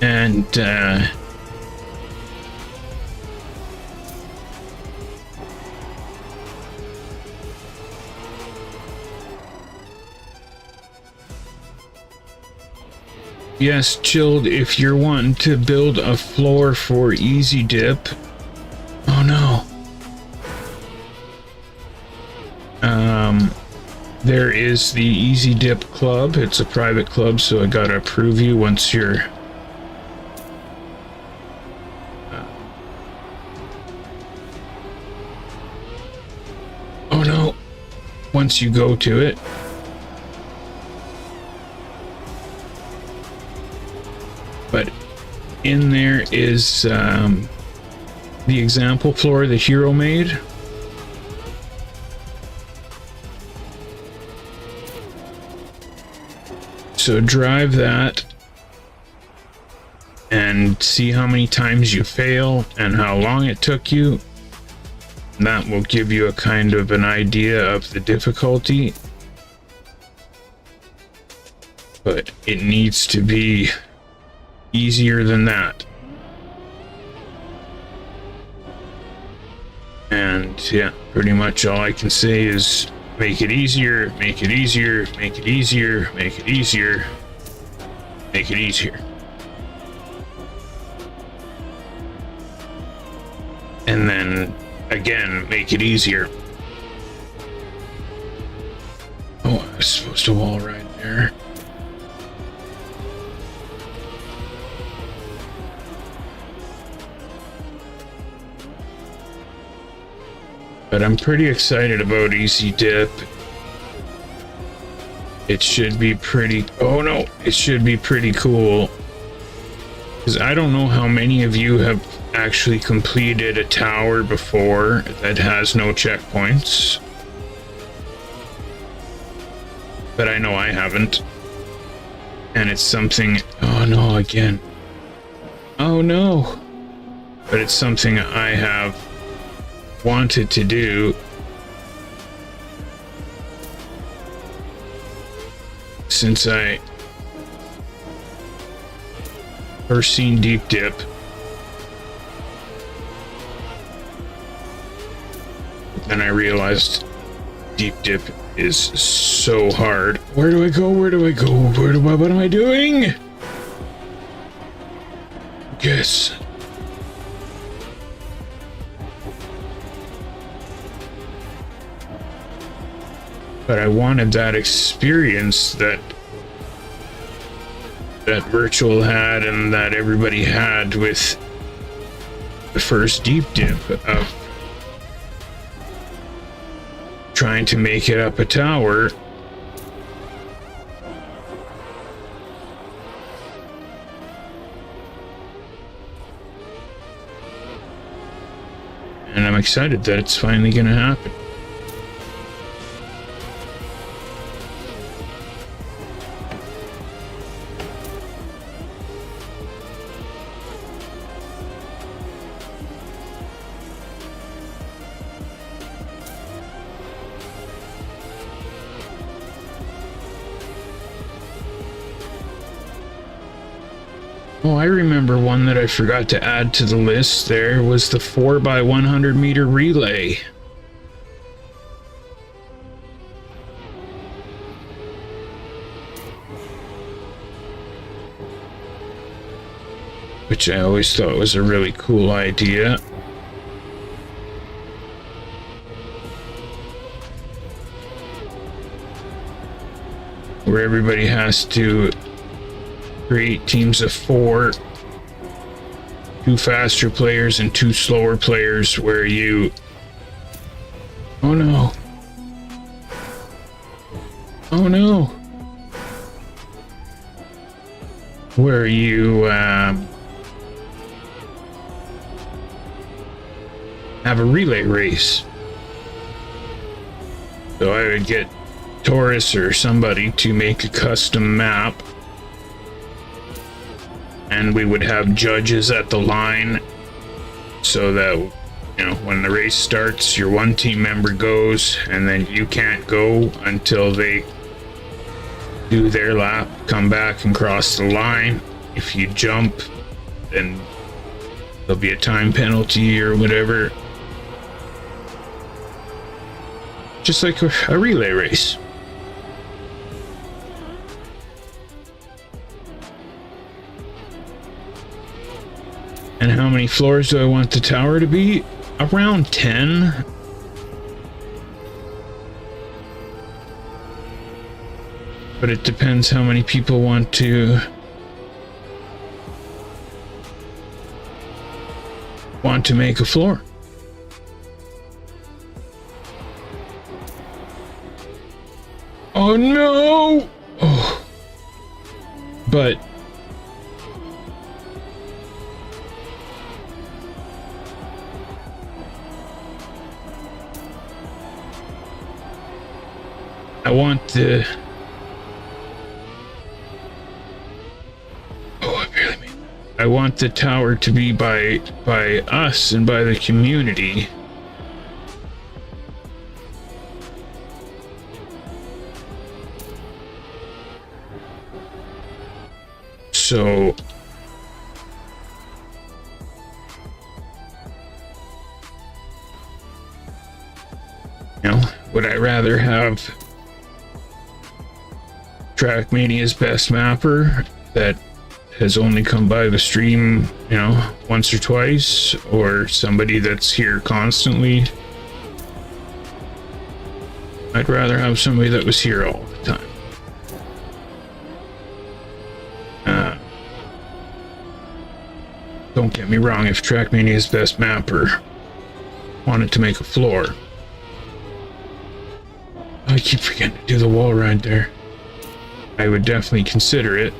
And yes, Chilled, if you're wanting to build a floor for Easy Dip. Oh no. There is the Easy Dip Club. It's a private club, so I gotta approve you once you're oh no. Once you go to it. But in there is the example floor the hero made. So drive that and see how many times you fail and how long it took you. That will give you a kind of an idea of the difficulty. But it needs to be easier than that. And yeah, pretty much all I can say is make it easier, make it easier, make it easier, make it easier, make it easier. And then again, make it easier. Oh, I was supposed to wall right there. But I'm pretty excited about Easy Dip. It should be pretty... Oh no! It should be pretty cool. Because I don't know how many of you have actually completed a tower before that has no checkpoints. But I know I haven't. And it's something... Oh no, again. Oh no! But it's something I have wanted to do since I first seen Deep Dip. Then I realized Deep Dip is so hard. Where do I go? Where do I go? What am I doing? Guess. But I wanted that experience that Virtual had and that everybody had with the first Deep Dip of trying to make it up a tower. And I'm excited that it's finally gonna happen. Oh, I remember one that I forgot to add to the list. There was the 4x100 meter relay. Which I always thought was a really cool idea. Where everybody has to create teams of 4, 2 faster players and 2 slower players, where you... Oh no. Oh no. Where you have a relay race. So I would get Taurus or somebody to make a custom map and we would have judges at the line so that, you know, when the race starts, your one team member goes, and then you can't go until they do their lap, come back and cross the line. If you jump, then there'll be a time penalty or whatever. Just like a relay race. And how many floors do I want the tower to be? Around 10. But it depends how many people want to make a floor. Oh no! Oh. But I want the I want the tower to be by us and by the community. So you know, would I rather have Trackmania's best mapper that has only come by the stream, you know, once or twice, or somebody that's here constantly? I'd rather have somebody that was here all the time. Don't get me wrong, if Trackmania's best mapper wanted to make a floor, I keep forgetting to do the wall ride there, I would definitely consider it.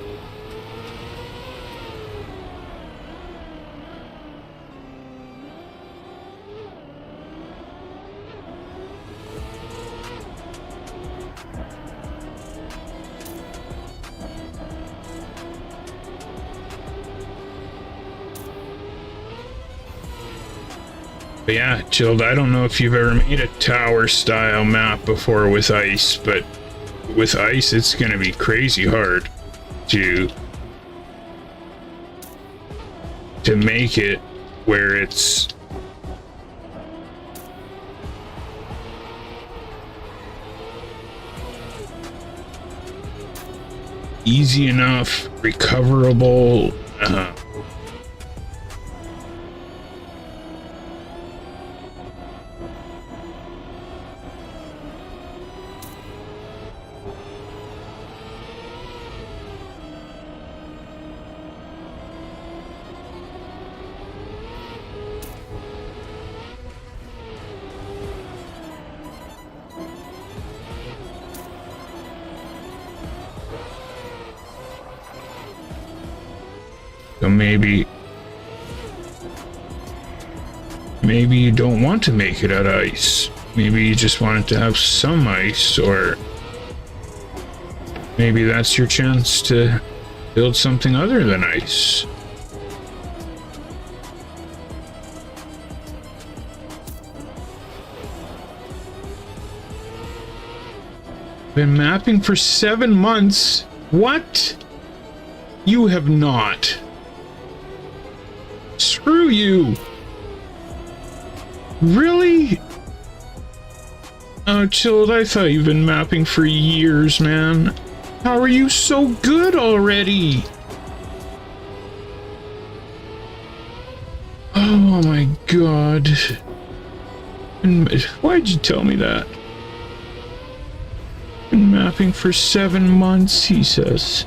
But yeah, Chilled, I don't know if you've ever made a tower style map before with ice, but with ice it's gonna be crazy hard to make it where it's easy enough, recoverable, so maybe you don't want to make it out of ice. Maybe you just want it to have some ice, or maybe that's your chance to build something other than ice. Been mapping for 7 months? What? You have not. Screw you. Really? Oh, Chilled, I thought you've been mapping for years, man. How are you so good already? Oh my god. Why'd you tell me that? Been mapping for 7 months, he says.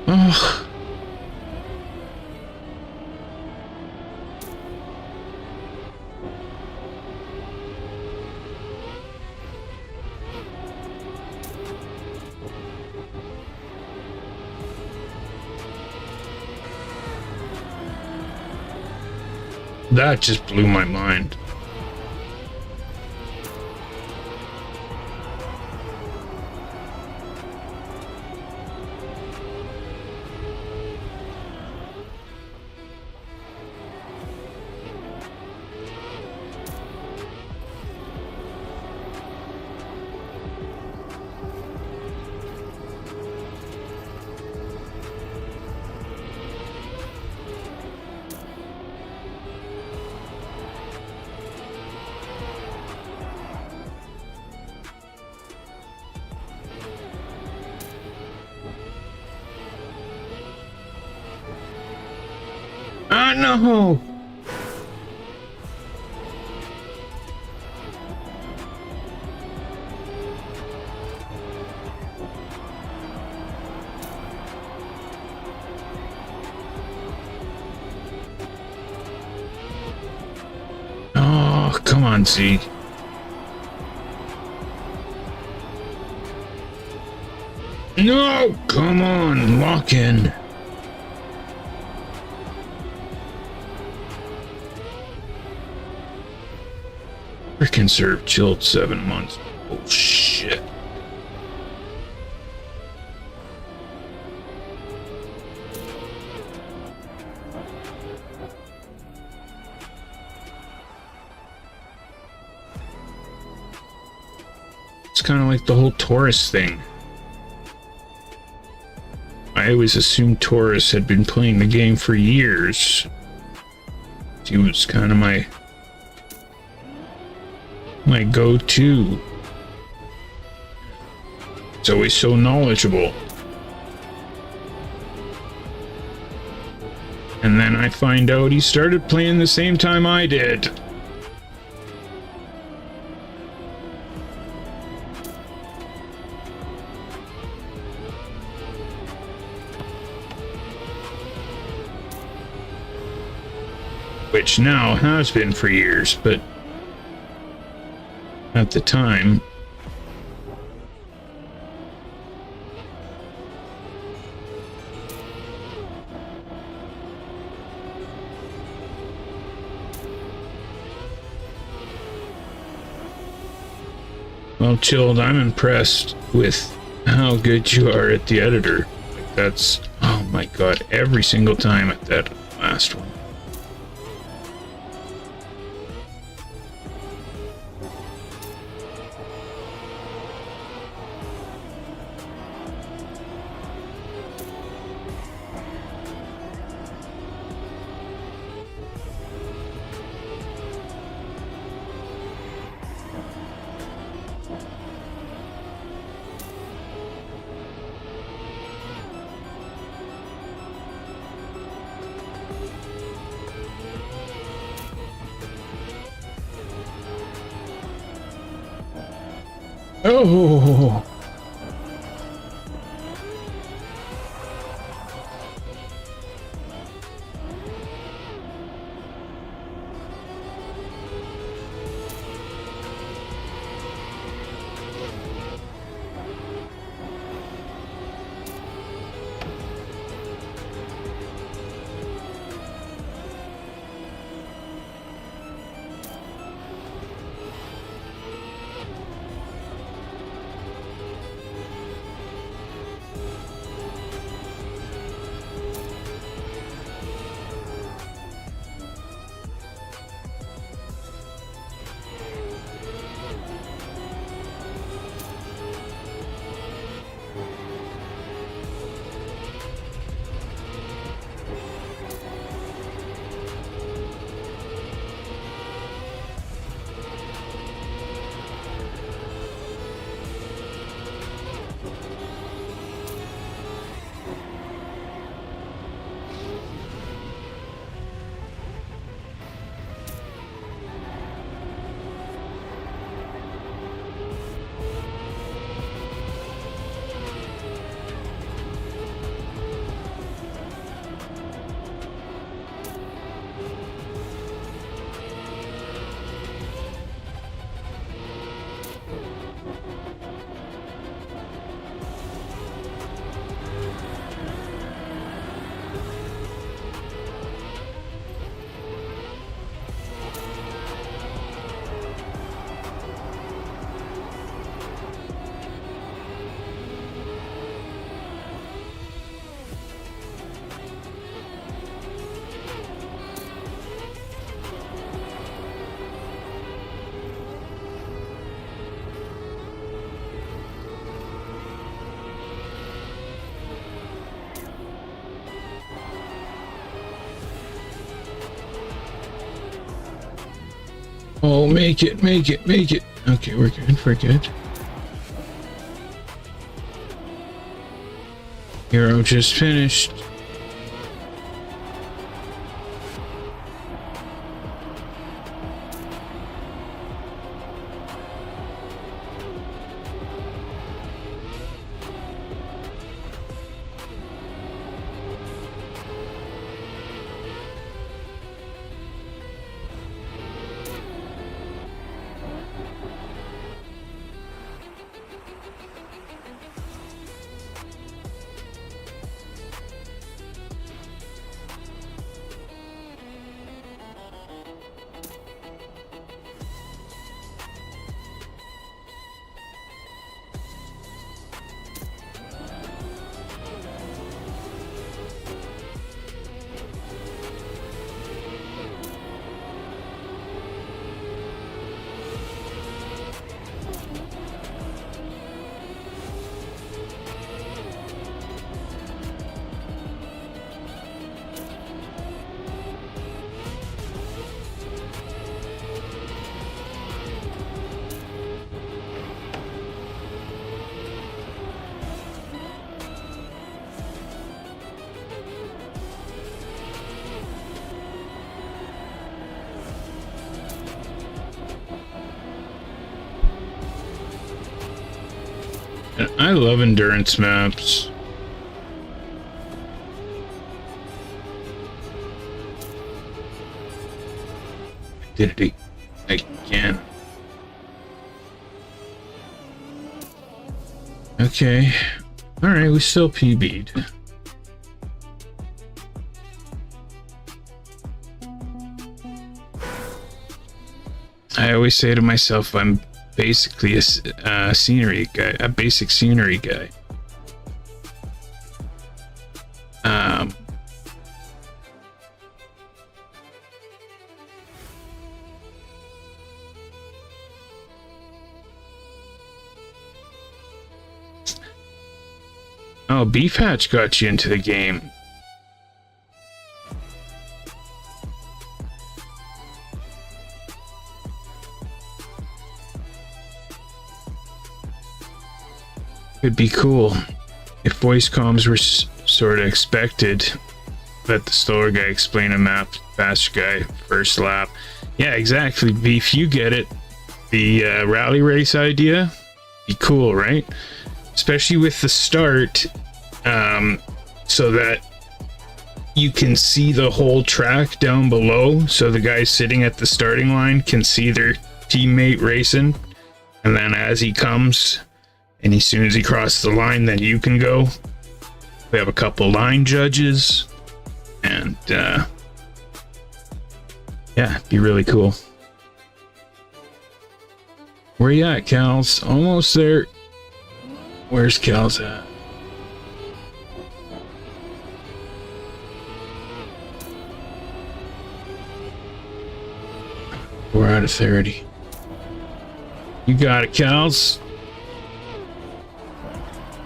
Ugh. That just blew my mind. Ah, no! Oh, come on, Z. No! Come on, lock in. Frickin' serve chilled 7 months. Oh, shit. It's kind of like the whole Taurus thing. I always assumed Taurus had been playing the game for years. He was kind of my go-to. He's always so knowledgeable. And then I find out he started playing the same time I did. Which now has been for years, but at the time, well, Chilled, I'm impressed with how good you are at the editor. Like that's, oh my god, every single time at that last one. Oh, go. Make it. Okay, we're good. Hero just finished. I love endurance maps. Did it again. Okay. Alright, we still PB'd. I always say to myself, I'm basically a scenery guy, a basic scenery guy. Oh, Beef Hatch got you into the game. It'd be cool if voice comms were sort of expected. Let the slower guy explain a map, faster guy first lap. Yeah, exactly. Beef, you get it. The rally race idea, be cool, right? Especially with the start, so that you can see the whole track down below, so the guys sitting at the starting line can see their teammate racing, and then as he comes, and as soon as he crosses the line, then you can go. We have a couple line judges, and yeah, it'd be really cool. Where you at, Cal's? Almost there. Where's Cal's at? We're out of 30. You got it, Cal's.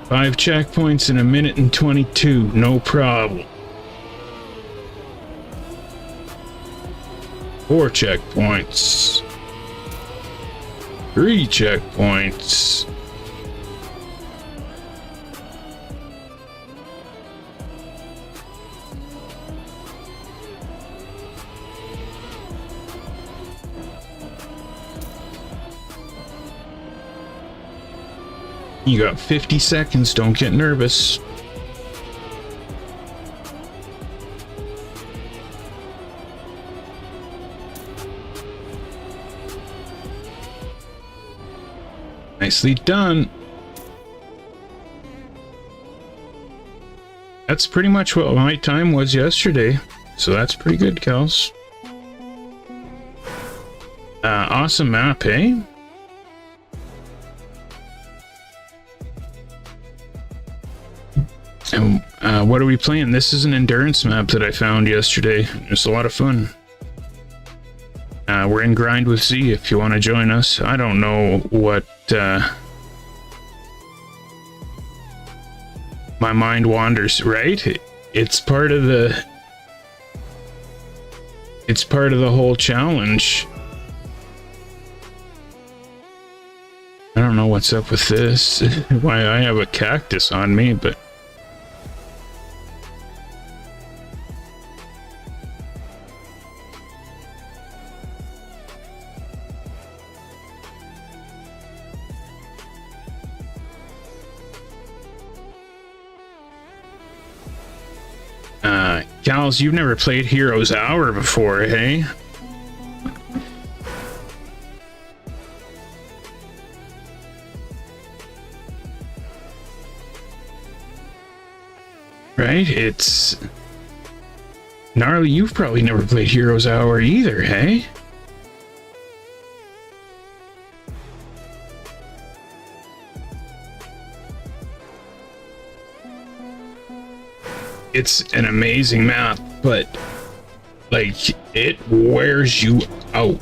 5 checkpoints in 1:22. No problem. 4 checkpoints. 3 checkpoints. You got 50 seconds, don't get nervous. Nicely done. That's pretty much what my time was yesterday, so that's pretty good, Kels. Awesome map, eh? And what are we playing? This is an endurance map that I found yesterday. It's a lot of fun. We're in Grind with Z if you want to join us. I don't know what my mind wanders, right? It's part of the whole challenge. don't know what's up with this. Why I have a cactus on me, but... Gals, you've never played Hero's Hour before, hey? Right? It's... Gnarly, you've probably never played Hero's Hour either, hey? It's an amazing map, but like it wears you out.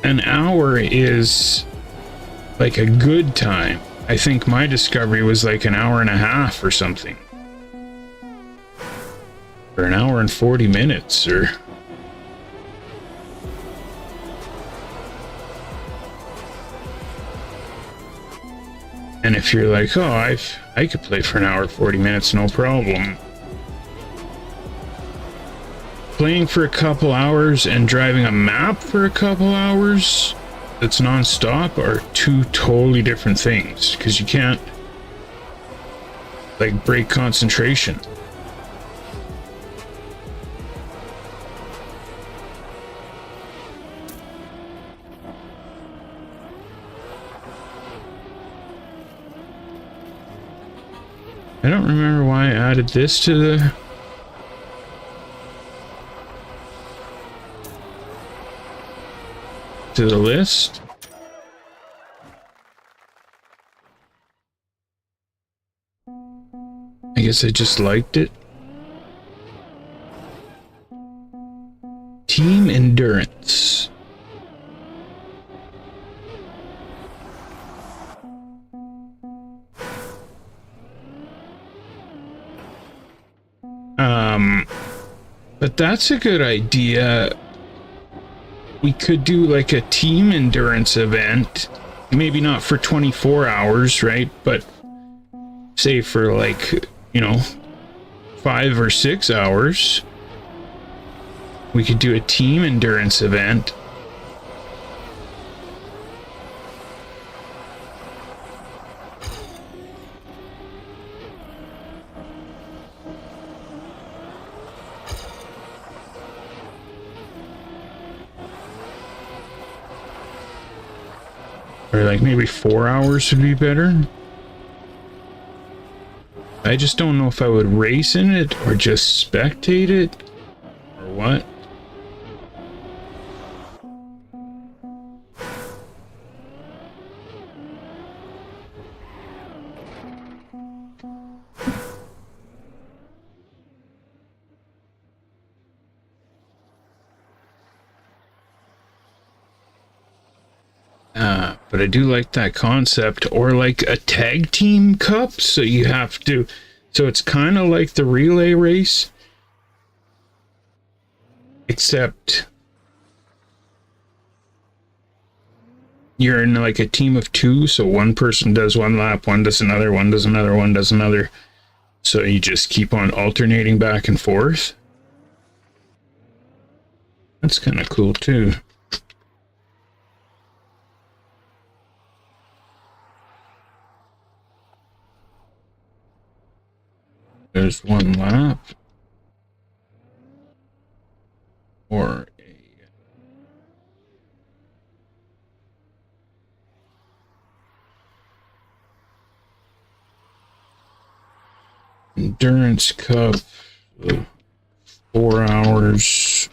An hour is like a good time. I think my discovery was like an hour and a half or something, or an hour and 40 minutes, or and if you're like, oh, I could play for an hour 40 minutes, no problem. Playing for a couple hours and driving a map for a couple hours that's non-stop are two totally different things, because you can't like break concentration. I don't remember why I added this to the list. I guess I just liked it. Team endurance. But that's a good idea. We could do like a team endurance event, maybe not for 24 hours, right? But say for like, 5 or 6 hours, we could do a team endurance event. Or like maybe 4 hours would be better. I just don't know if I would race in it or just spectate it or what. But I do like that concept, or like a tag team cup, so you have to, so it's kind of like the relay race, except you're in like a team of 2, so one person does one lap, one does another, one does another, one does another, so you just keep on alternating back and forth. That's kind of cool too. There's one lap. Or a... Endurance Cup. 4 hours.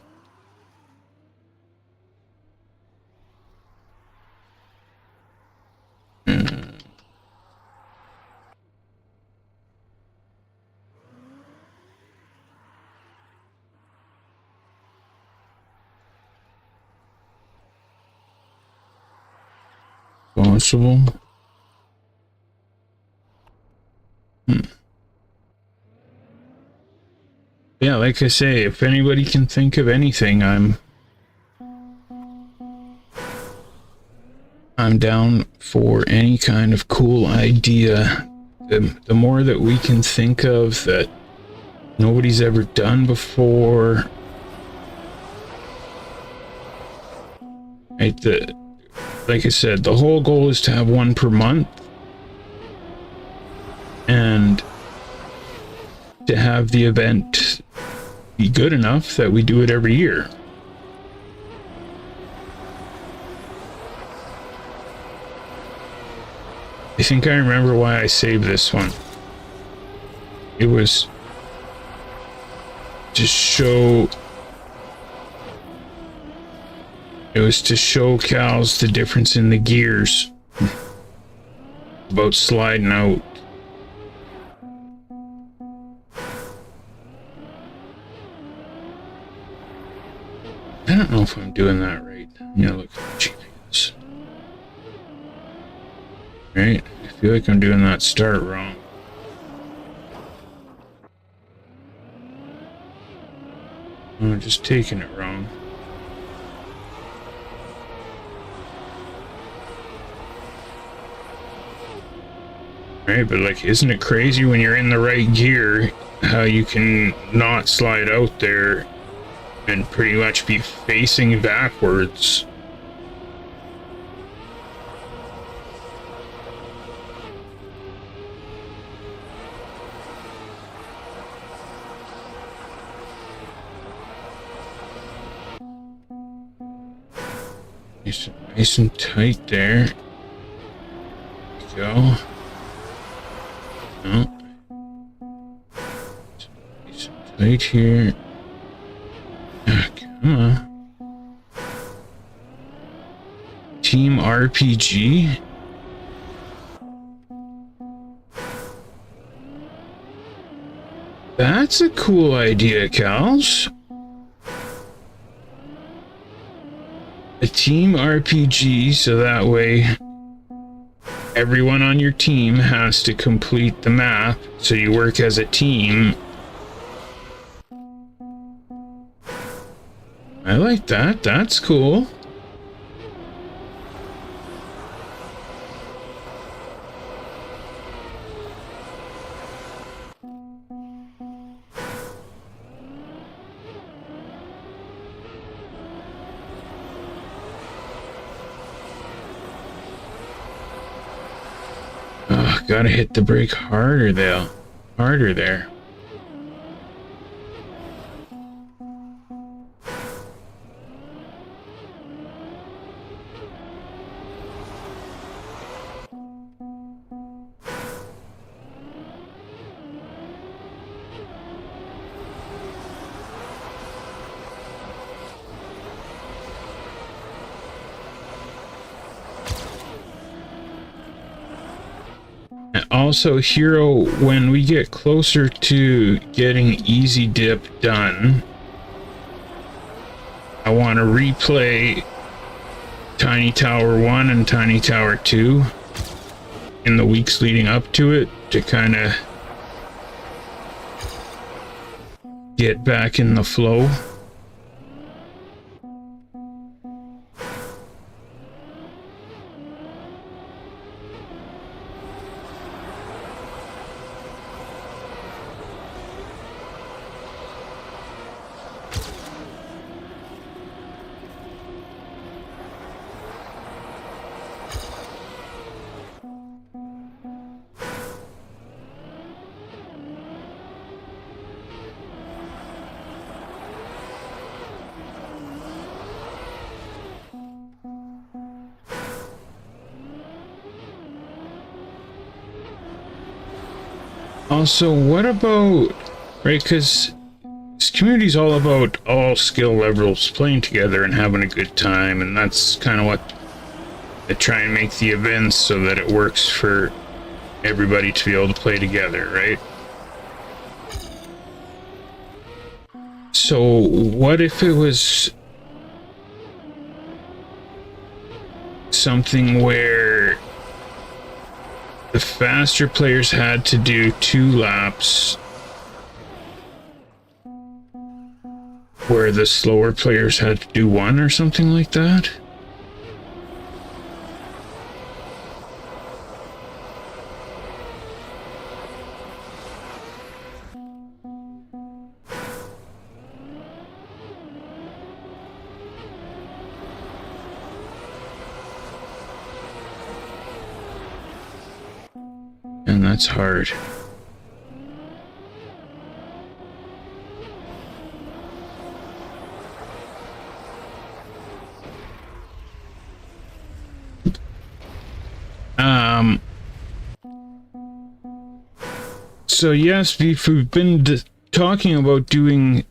Possible. Yeah, like I say, if anybody can think of anything, I'm I'm down for any kind of cool idea. The more that we can think of that nobody's ever done before. Right, like I said, the whole goal is to have one per month. And to have the event be good enough that we do it every year. I think I remember why I saved this one. It was to show... It was to show CREWZ the difference in the gears. About sliding out. I don't know if I'm doing that right. Yeah, look at GPS. Right? I feel like I'm doing that start wrong. I'm just taking it wrong. Right, but like, isn't it crazy when you're in the right gear how you can not slide out there and pretty much be facing backwards? Nice and tight there. There we go. No. Nice and tight here. Ah, come on. Team RPG? That's a cool idea, CREWZ. A team RPG, so that way everyone on your team has to complete the map, so you work as a team. I like that. That's cool. Gotta hit the brake harder there. Harder there. Also, Hero, when we get closer to getting Easy Dip done, I want to replay Tiny Tower 1 and Tiny Tower 2 in the weeks leading up to it to kind of get back in the flow. Also, what about, right, because this community is all about all skill levels playing together and having a good time, and that's kind of what they try and make the events so that it works for everybody to be able to play together, right? So what if it was something where the faster players had to do 2 laps, where the slower players had to do 1 or something like that? Man, that's hard. So yes, we've been talking about doing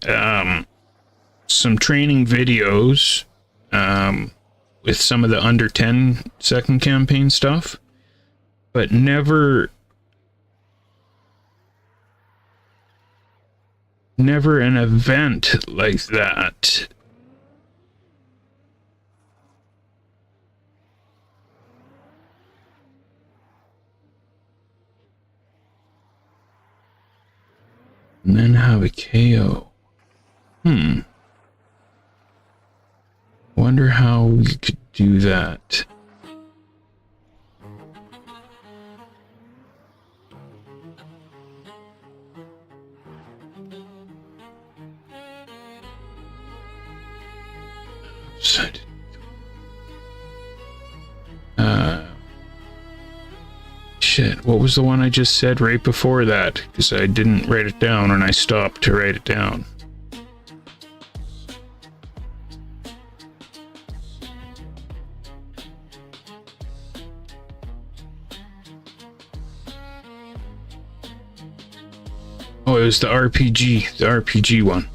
some training videos with some of the under 10-second campaign stuff, but never an event like that. And then have a KO. Wonder how we could do that. Shit, what was the one I just said right before that? Because I didn't write it down and I stopped to write it down. Oh, it was the RPG one.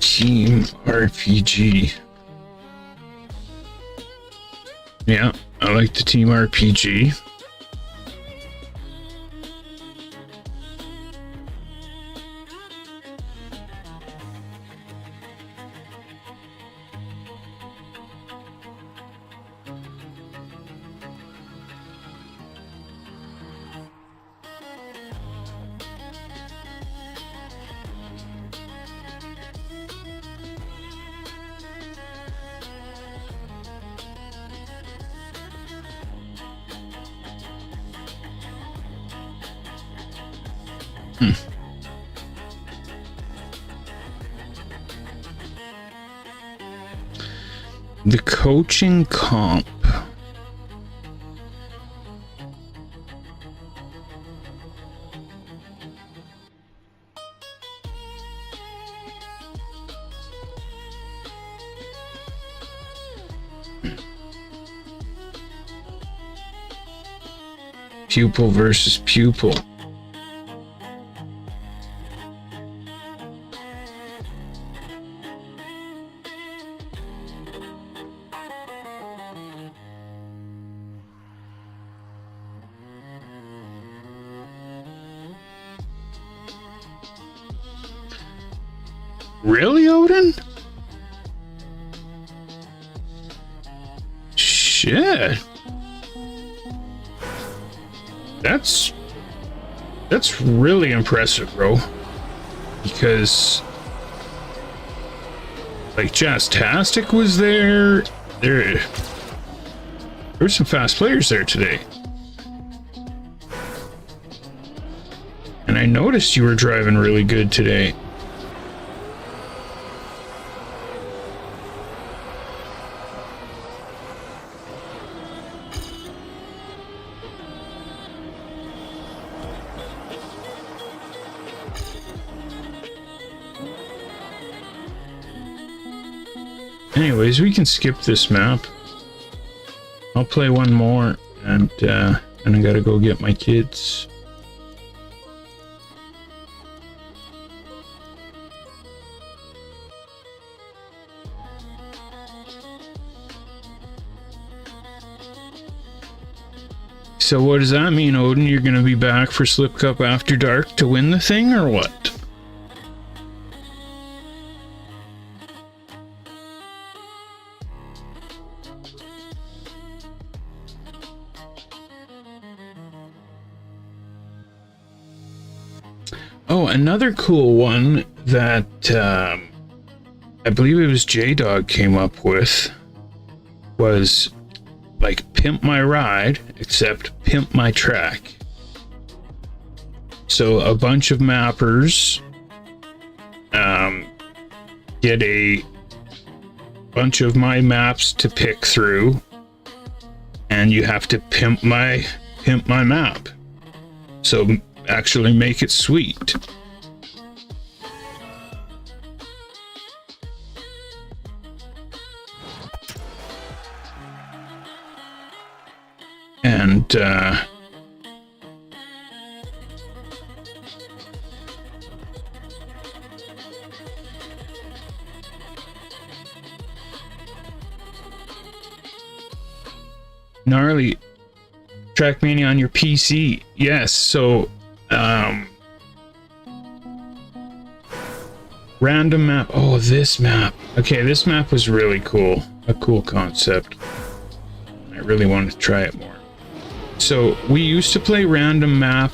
Team RPG. Yeah, I like the Team RPG. The coaching comp. Pupil versus pupil. Really, Odin? Shit. That's really impressive, bro. Because like Jastastic was there. There were some fast players there today. And I noticed you were driving really good today. Anyways, we can skip this map. I'll play one more, and I gotta go get my kids. So what does that mean, Odin? You're gonna be back for Slip Cup After Dark to win the thing, or what? Oh, another cool one that I believe it was J-Dog came up with was like Pimp My Ride, except Pimp My Track. So a bunch of mappers get a bunch of my maps to pick through, and you have to pimp my map. So actually make it sweet. And gnarly Trackmania on your PC. Yes, so random map. Oh, this map. Okay, this map was really cool. A cool concept. I really wanted to try it more. So we used to play random map,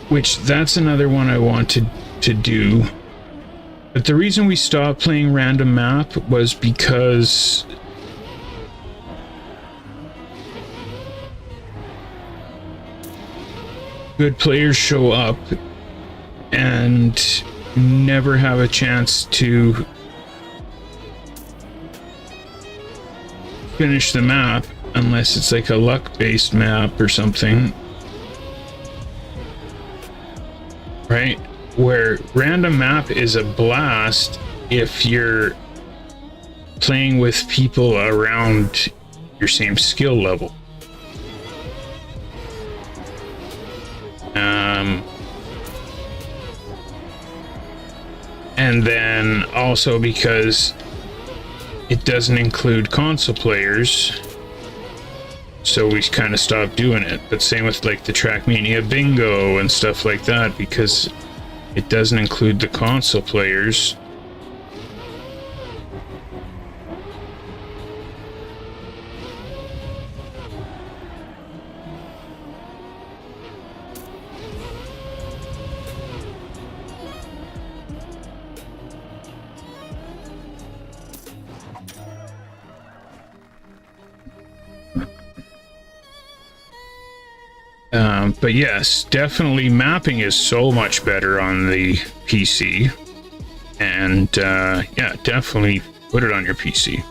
which that's another one I wanted to do. But the reason we stopped playing random map was because good players show up and never have a chance to finish the map unless it's like a luck-based map or something, right? Where random map is a blast if you're playing with people around your same skill level. And then also because it doesn't include console players, so we kind of stopped doing it. But same with like the Trackmania Bingo and stuff like that, because it doesn't include the console players. But yes, definitely mapping is so much better on the PC. And yeah, definitely put it on your PC.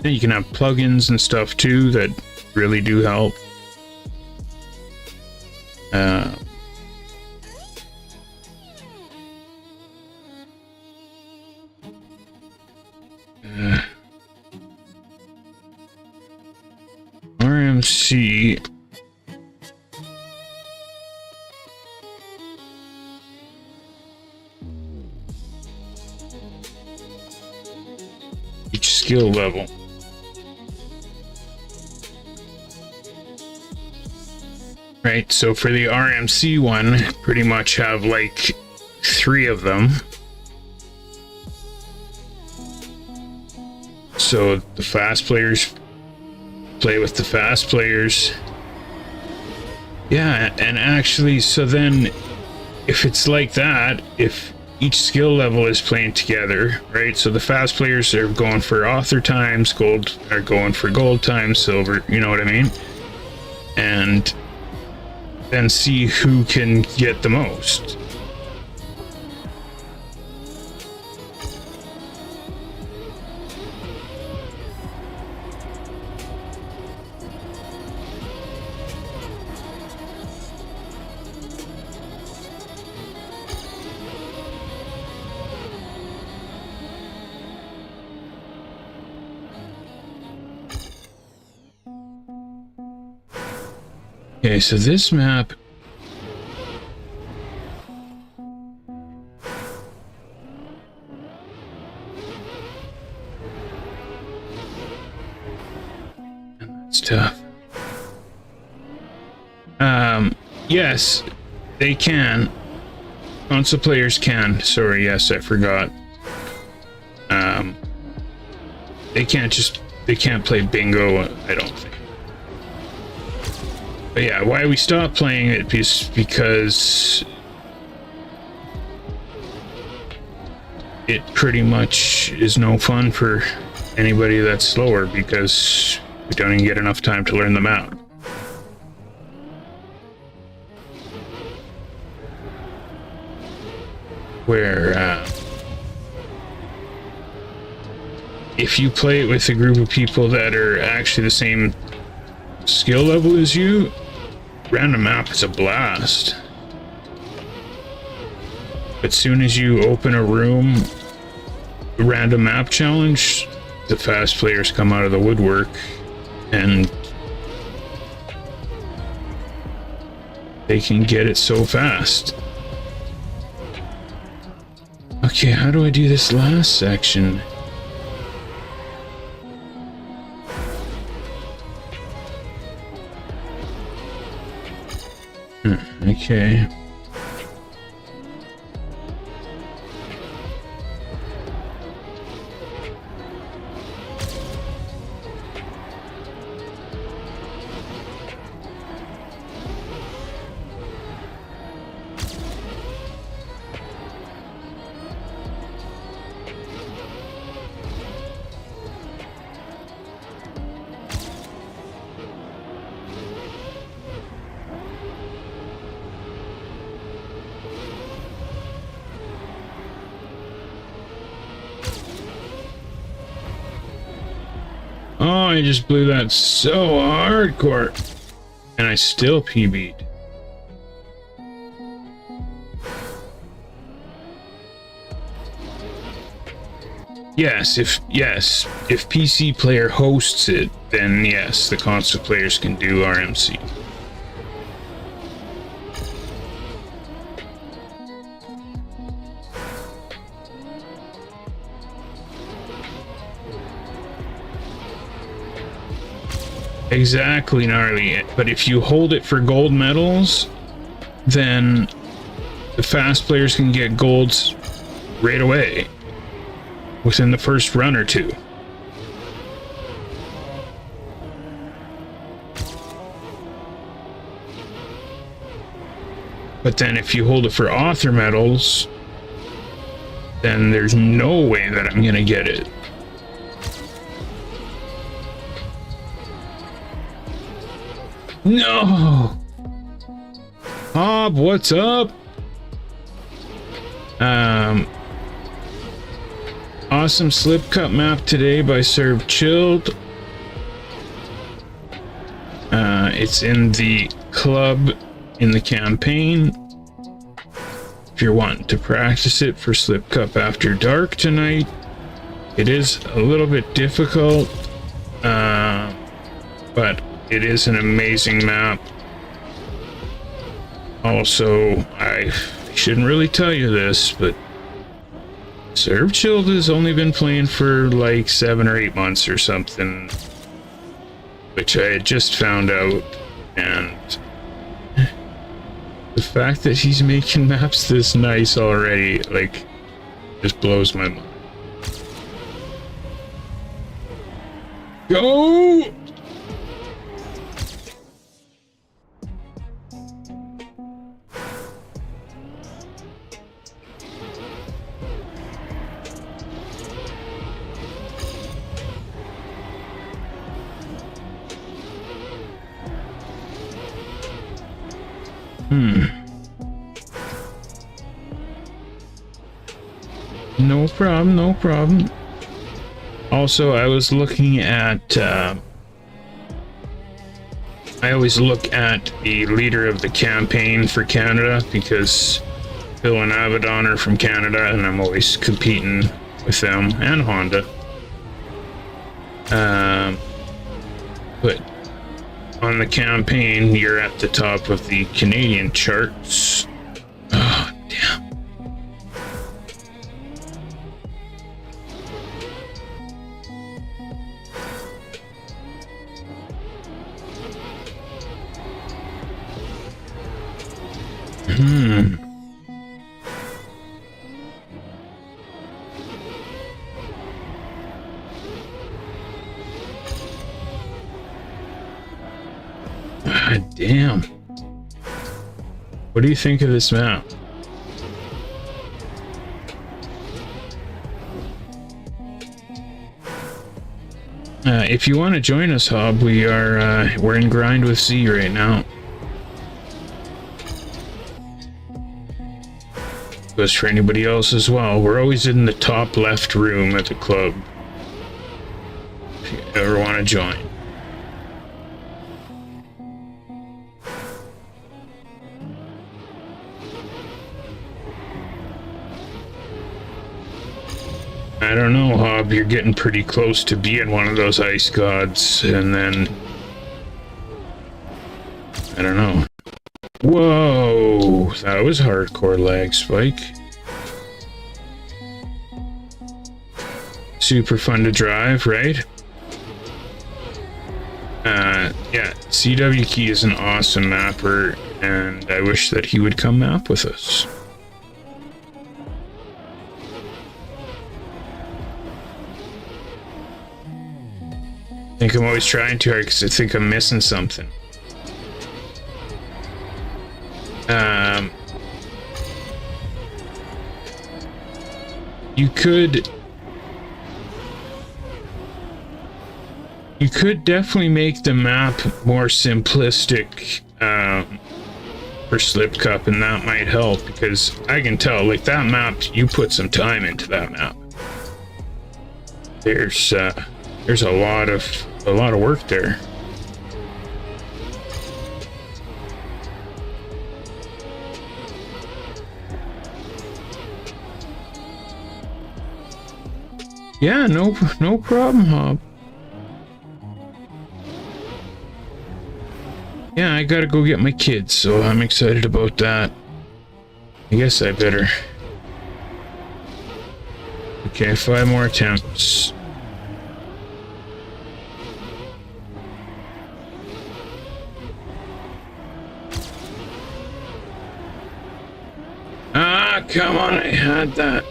Then you can have plugins and stuff too that really do help. RMC. Each skill level. Right, so for the RMC one, pretty much have like 3 of them. So the fast players play with the fast players. Yeah, and actually, so then if it's like that, if each skill level is playing together, right? So the fast players are going for author times, gold are going for gold times, silver, you know what I mean? And then see who can get the most. Okay, so this map that's tough. Yes, they can. Console players can. Sorry, yes, I forgot. They can't play bingo, I don't think. But yeah, why we stopped playing it is because it pretty much is no fun for anybody that's slower, because we don't even get enough time to learn them out. Where if you play it with a group of people that are actually the same skill level as you, random map is a blast. As soon as you open a room, random map challenge, the fast players come out of the woodwork, and they can get it so fast. Okay, how do I do this last section? Okay. Oh, I just blew that so hardcore. And I still PB'd. Yes, if PC player hosts it, then yes, the console players can do RMC. Exactly, gnarly. But if you hold it for gold medals, then the fast players can get golds right away within the first run or two. But then if you hold it for author medals, then there's no way that I'm gonna get it. No! Hob, what's up? Awesome slip cut map today by Serve Chilled. It's in the club in the campaign. If you're wanting to practice it for Slip Cup After Dark tonight, it is a little bit difficult, but it is an amazing map. Also, I shouldn't really tell you this, but Serve Chilled has only been playing for like 7 or 8 months or something, which I had just found out, and the fact that he's making maps this nice already, like, just blows my mind. Go! No problem, no problem. Also, I was looking at, I always look at the leader of the campaign for Canada, because Phil and Abaddon are from Canada, and I'm always competing with them, and Honda. But on the campaign, you're at the top of the Canadian charts. Oh, damn. God damn. What do you think of this map? If you want to join us, Hob, we're in grind with Z right now. Goes for anybody else as well. We're always in the top left room at the club. ever want to join. I don't know, Hob, you're getting pretty close to being one of those ice gods, and then... I don't know. Whoa! That was hardcore lag spike. Super fun to drive, right? Yeah, CW Key is an awesome mapper, and I wish that he would come map with us. I think I'm always trying too hard because I think I'm missing something. You could definitely make the map more simplistic for Slip Cup, and that might help, because I can tell, like, that map, you put some time into that map. There's a lot of work there. Yeah, no problem, Hob. Yeah, I gotta go get my kids, so I'm excited about that. I guess I better. Okay, 5 more attempts. Ah, come on, I had that.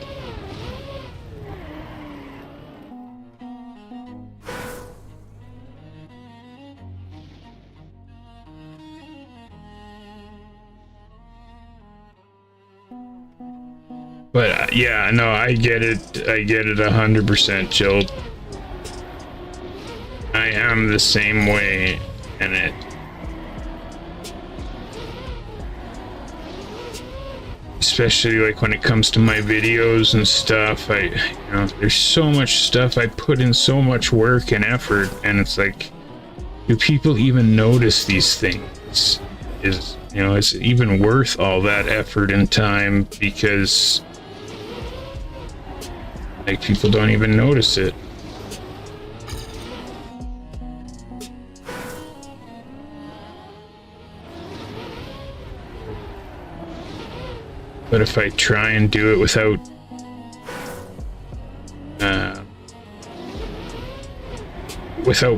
But yeah, no, I get it 100%, Jill. I am the same way in it. Especially like when it comes to my videos and stuff, there's so much stuff, I put in so much work and effort, and it's like, do people even notice these things? Is it's even worth all that effort and time, because like people don't even notice it. But if I try and do it without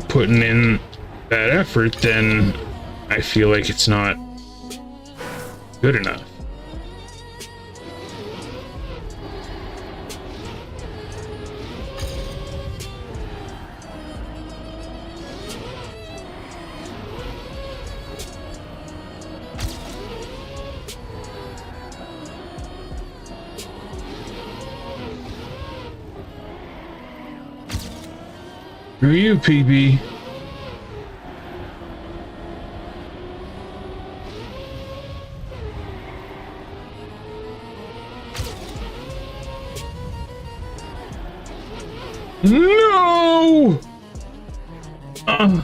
putting in that effort, then I feel like it's not good enough. Screw you, PB. No! I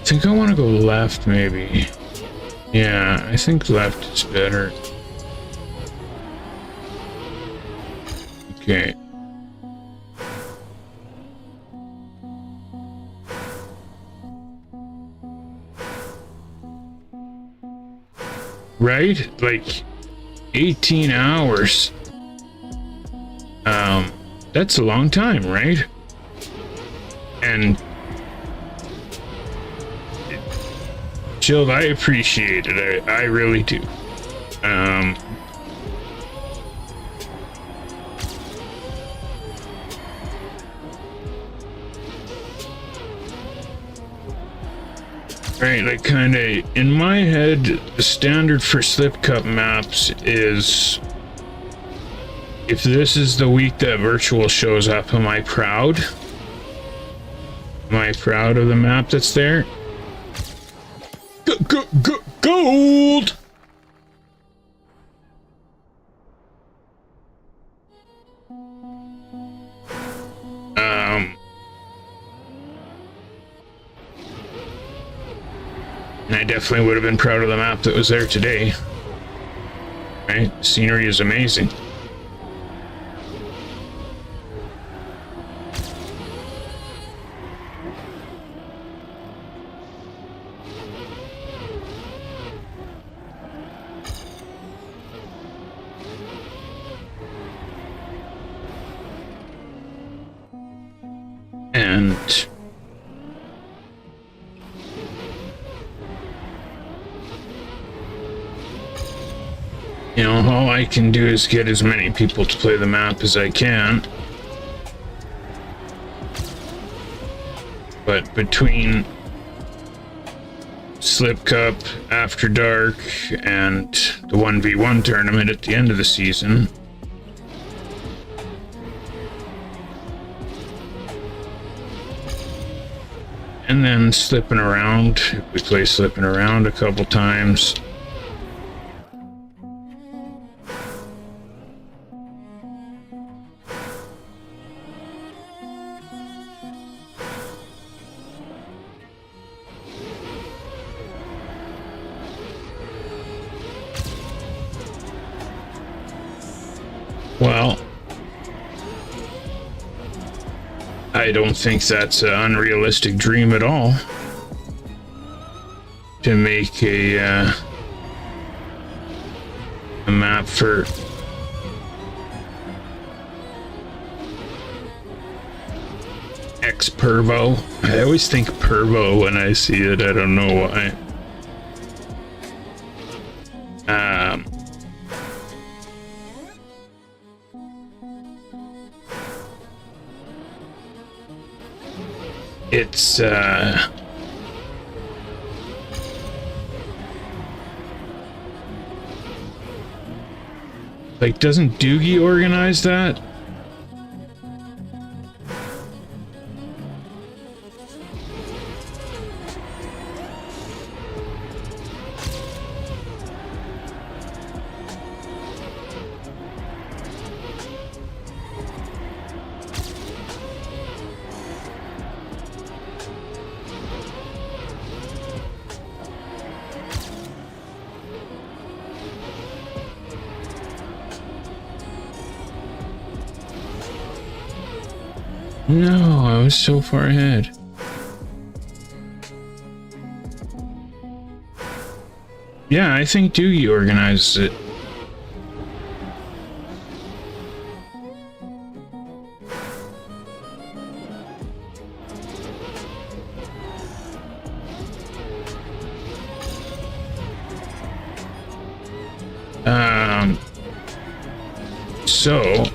think I want to go left, maybe. Yeah, I think left is better. Okay. Right? Like 18 hours. That's a long time, right? And Jill, I appreciate it. I really do. Right, like kind of in my head, the standard for Slip Cup maps is, if this is the week that virtual shows up, am I proud? Am I proud of the map that's there? Gold! And I definitely would have been proud of the map that was there today. Right? Scenery is amazing. And you know, all I can do is get as many people to play the map as I can. But between Slip Cup, After Dark, and the 1v1 tournament at the end of the season, and then slipping around, we play slipping around a couple times. Well, I don't think that's an unrealistic dream at all, to make a map for X-Pervo. I always think Pervo when I see it, I don't know why. It's like, doesn't Doogie organize that? No, I was so far ahead. Yeah, I think Doogie organizes it. So,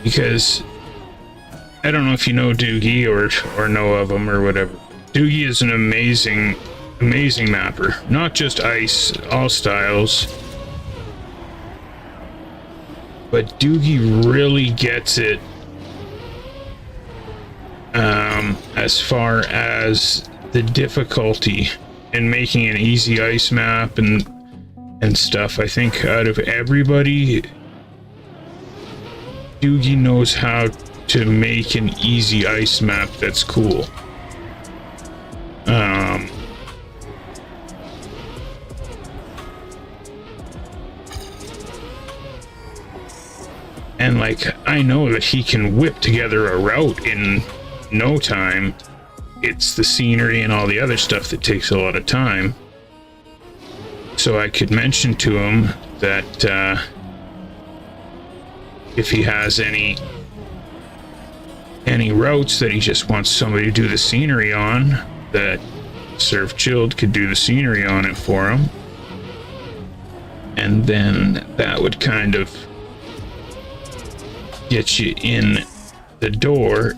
because I don't know if you know Doogie or know of him or whatever. Doogie is an amazing mapper. Not just ice, all styles. But Doogie really gets it as far as the difficulty in making an easy ice map and stuff. I think out of everybody, Doogie knows how to make an easy ice map that's cool. And like, I know that he can whip together a route in no time. It's the scenery and all the other stuff that takes a lot of time. So I could mention to him that if he has any routes that he just wants somebody to do the scenery on, that Surf Chilled could do the scenery on it for him. And then that would kind of get you in the door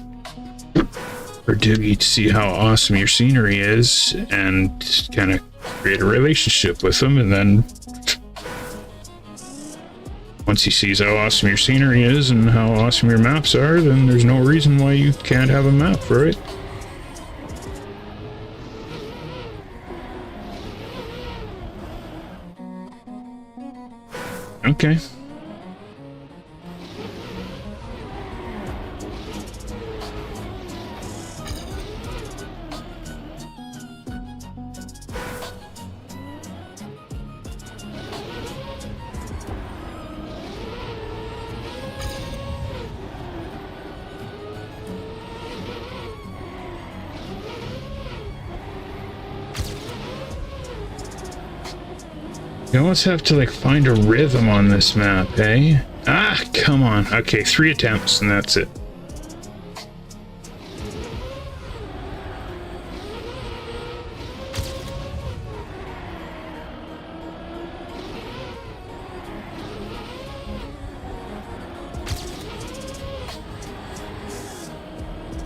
for Doogie to see how awesome your scenery is and kind of create a relationship with him. And then once he sees how awesome your scenery is and how awesome your maps are, then there's no reason why you can't have a map for it. Okay. You almost have to like find a rhythm on this map, eh? Ah, come on. Okay, 3 attempts and that's it.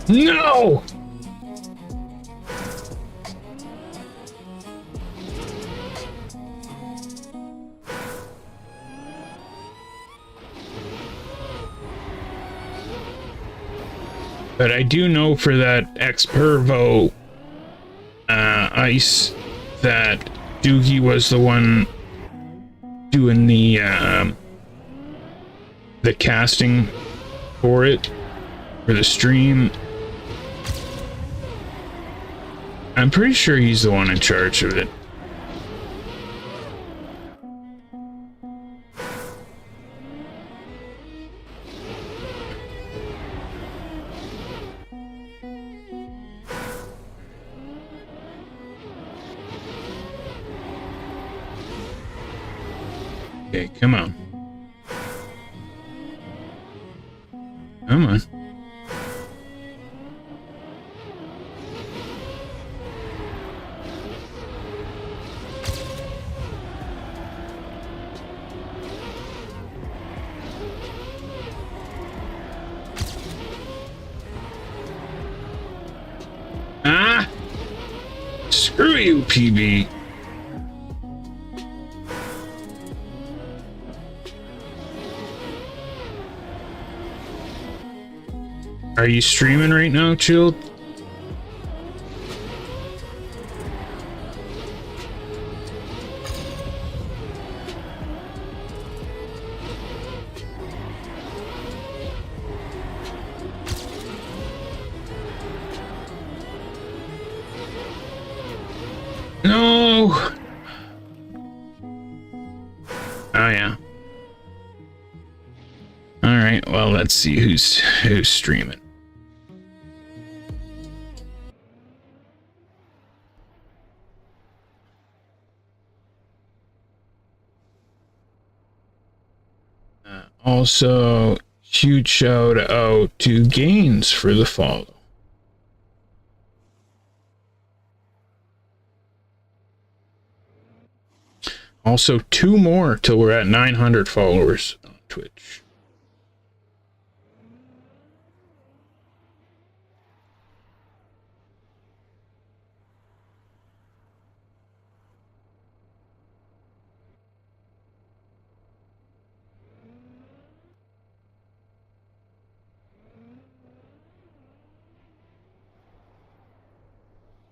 No! But I do know for that Expervo ice that Doogie was the one doing the casting for it, for the stream. I'm pretty sure he's the one in charge of it. Okay, come on. Come on. Ah! Screw you, PB. Are you streaming right now, Chilled? No! Oh yeah. Alright, well let's see who's streaming. Also, huge shout out to Gaines for the follow. Also, 2 more till we're at 900 followers on Twitch.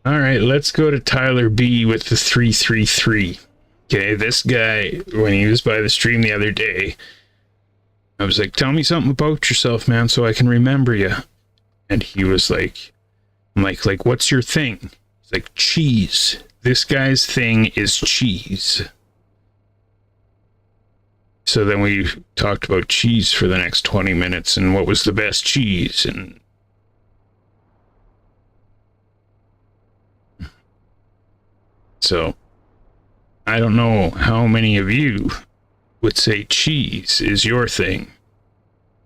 All right, let's go to Tyler B with the 333. Okay, this guy, when he was by the stream the other day, I was like, tell me something about yourself, man, so I can remember you. And he was like, I'm like, what's your thing? He's like, cheese. This guy's thing is cheese. So then we talked about cheese for the next 20 minutes and what was the best cheese. And so I don't know how many of you would say cheese is your thing,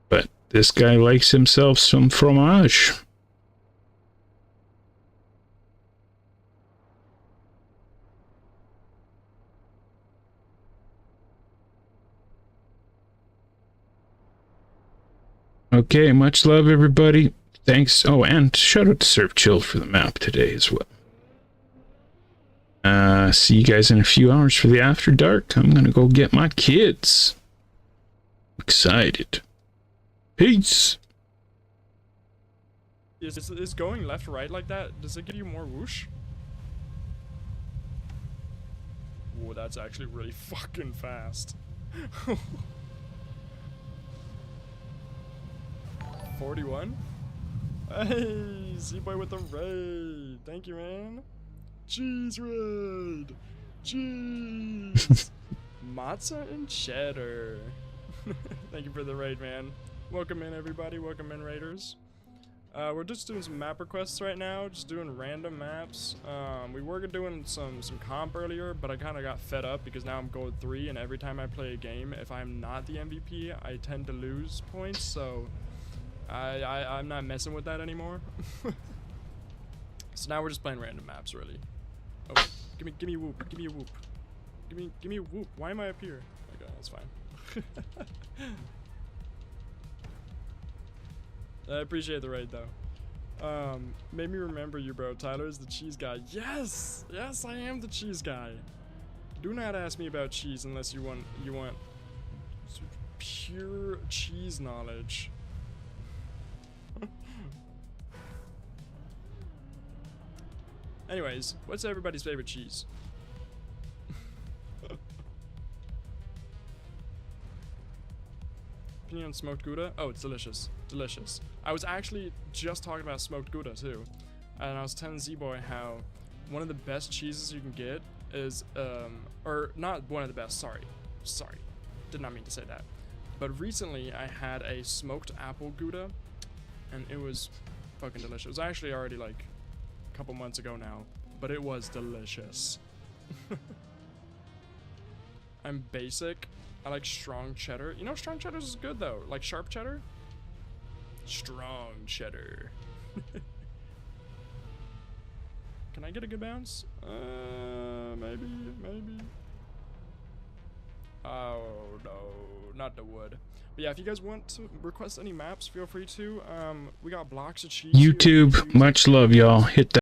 but this guy likes himself some fromage. Okay, much love, everybody. Thanks. Oh, and shout out to Surf Chill for the map today as well. See you guys in a few hours for the After Dark. I'm gonna go get my kids. Excited. Peace. Is going left or right like that, does it give you more whoosh? Whoa, that's actually really fucking fast. 41? Hey, Z-Boy with the raid. Thank you, man. Cheese raid. Cheese. Matzah and cheddar. Thank you for the raid, man. Welcome in, everybody. Welcome in, raiders. We're just doing some map requests right now, just doing random maps. We were doing some comp earlier, but I kind of got fed up because now I'm gold 3, and every time I play a game, if I'm not the MVP, I tend to lose points, so I'm not messing with that anymore. So now we're just playing random maps, really. Oh, give me a whoop, give me a whoop. Give me a whoop. Why am I up here? Okay, that's fine. I appreciate the raid though. Made me remember you, bro. Tyler is the cheese guy. Yes! Yes, I am the cheese guy. Do not ask me about cheese unless you want pure cheese knowledge. Anyways, what's everybody's favorite cheese? Opinion on smoked Gouda? Oh, it's delicious. Delicious. I was actually just talking about smoked Gouda too. And I was telling Z-Boy how one of the best cheeses you can get is, or not one of the best, sorry. Did not mean to say that. But recently I had a smoked apple Gouda and it was fucking delicious. It was actually already like a couple months ago now, but it was delicious. I'm basic. I like strong cheddar. You know, strong cheddar is good though. Like sharp cheddar? Strong cheddar. Can I get a good bounce? Maybe. Oh no, not the wood. But yeah, if you guys want to request any maps, feel free to. We got blocks of cheese. YouTube, much love, y'all. Hit that.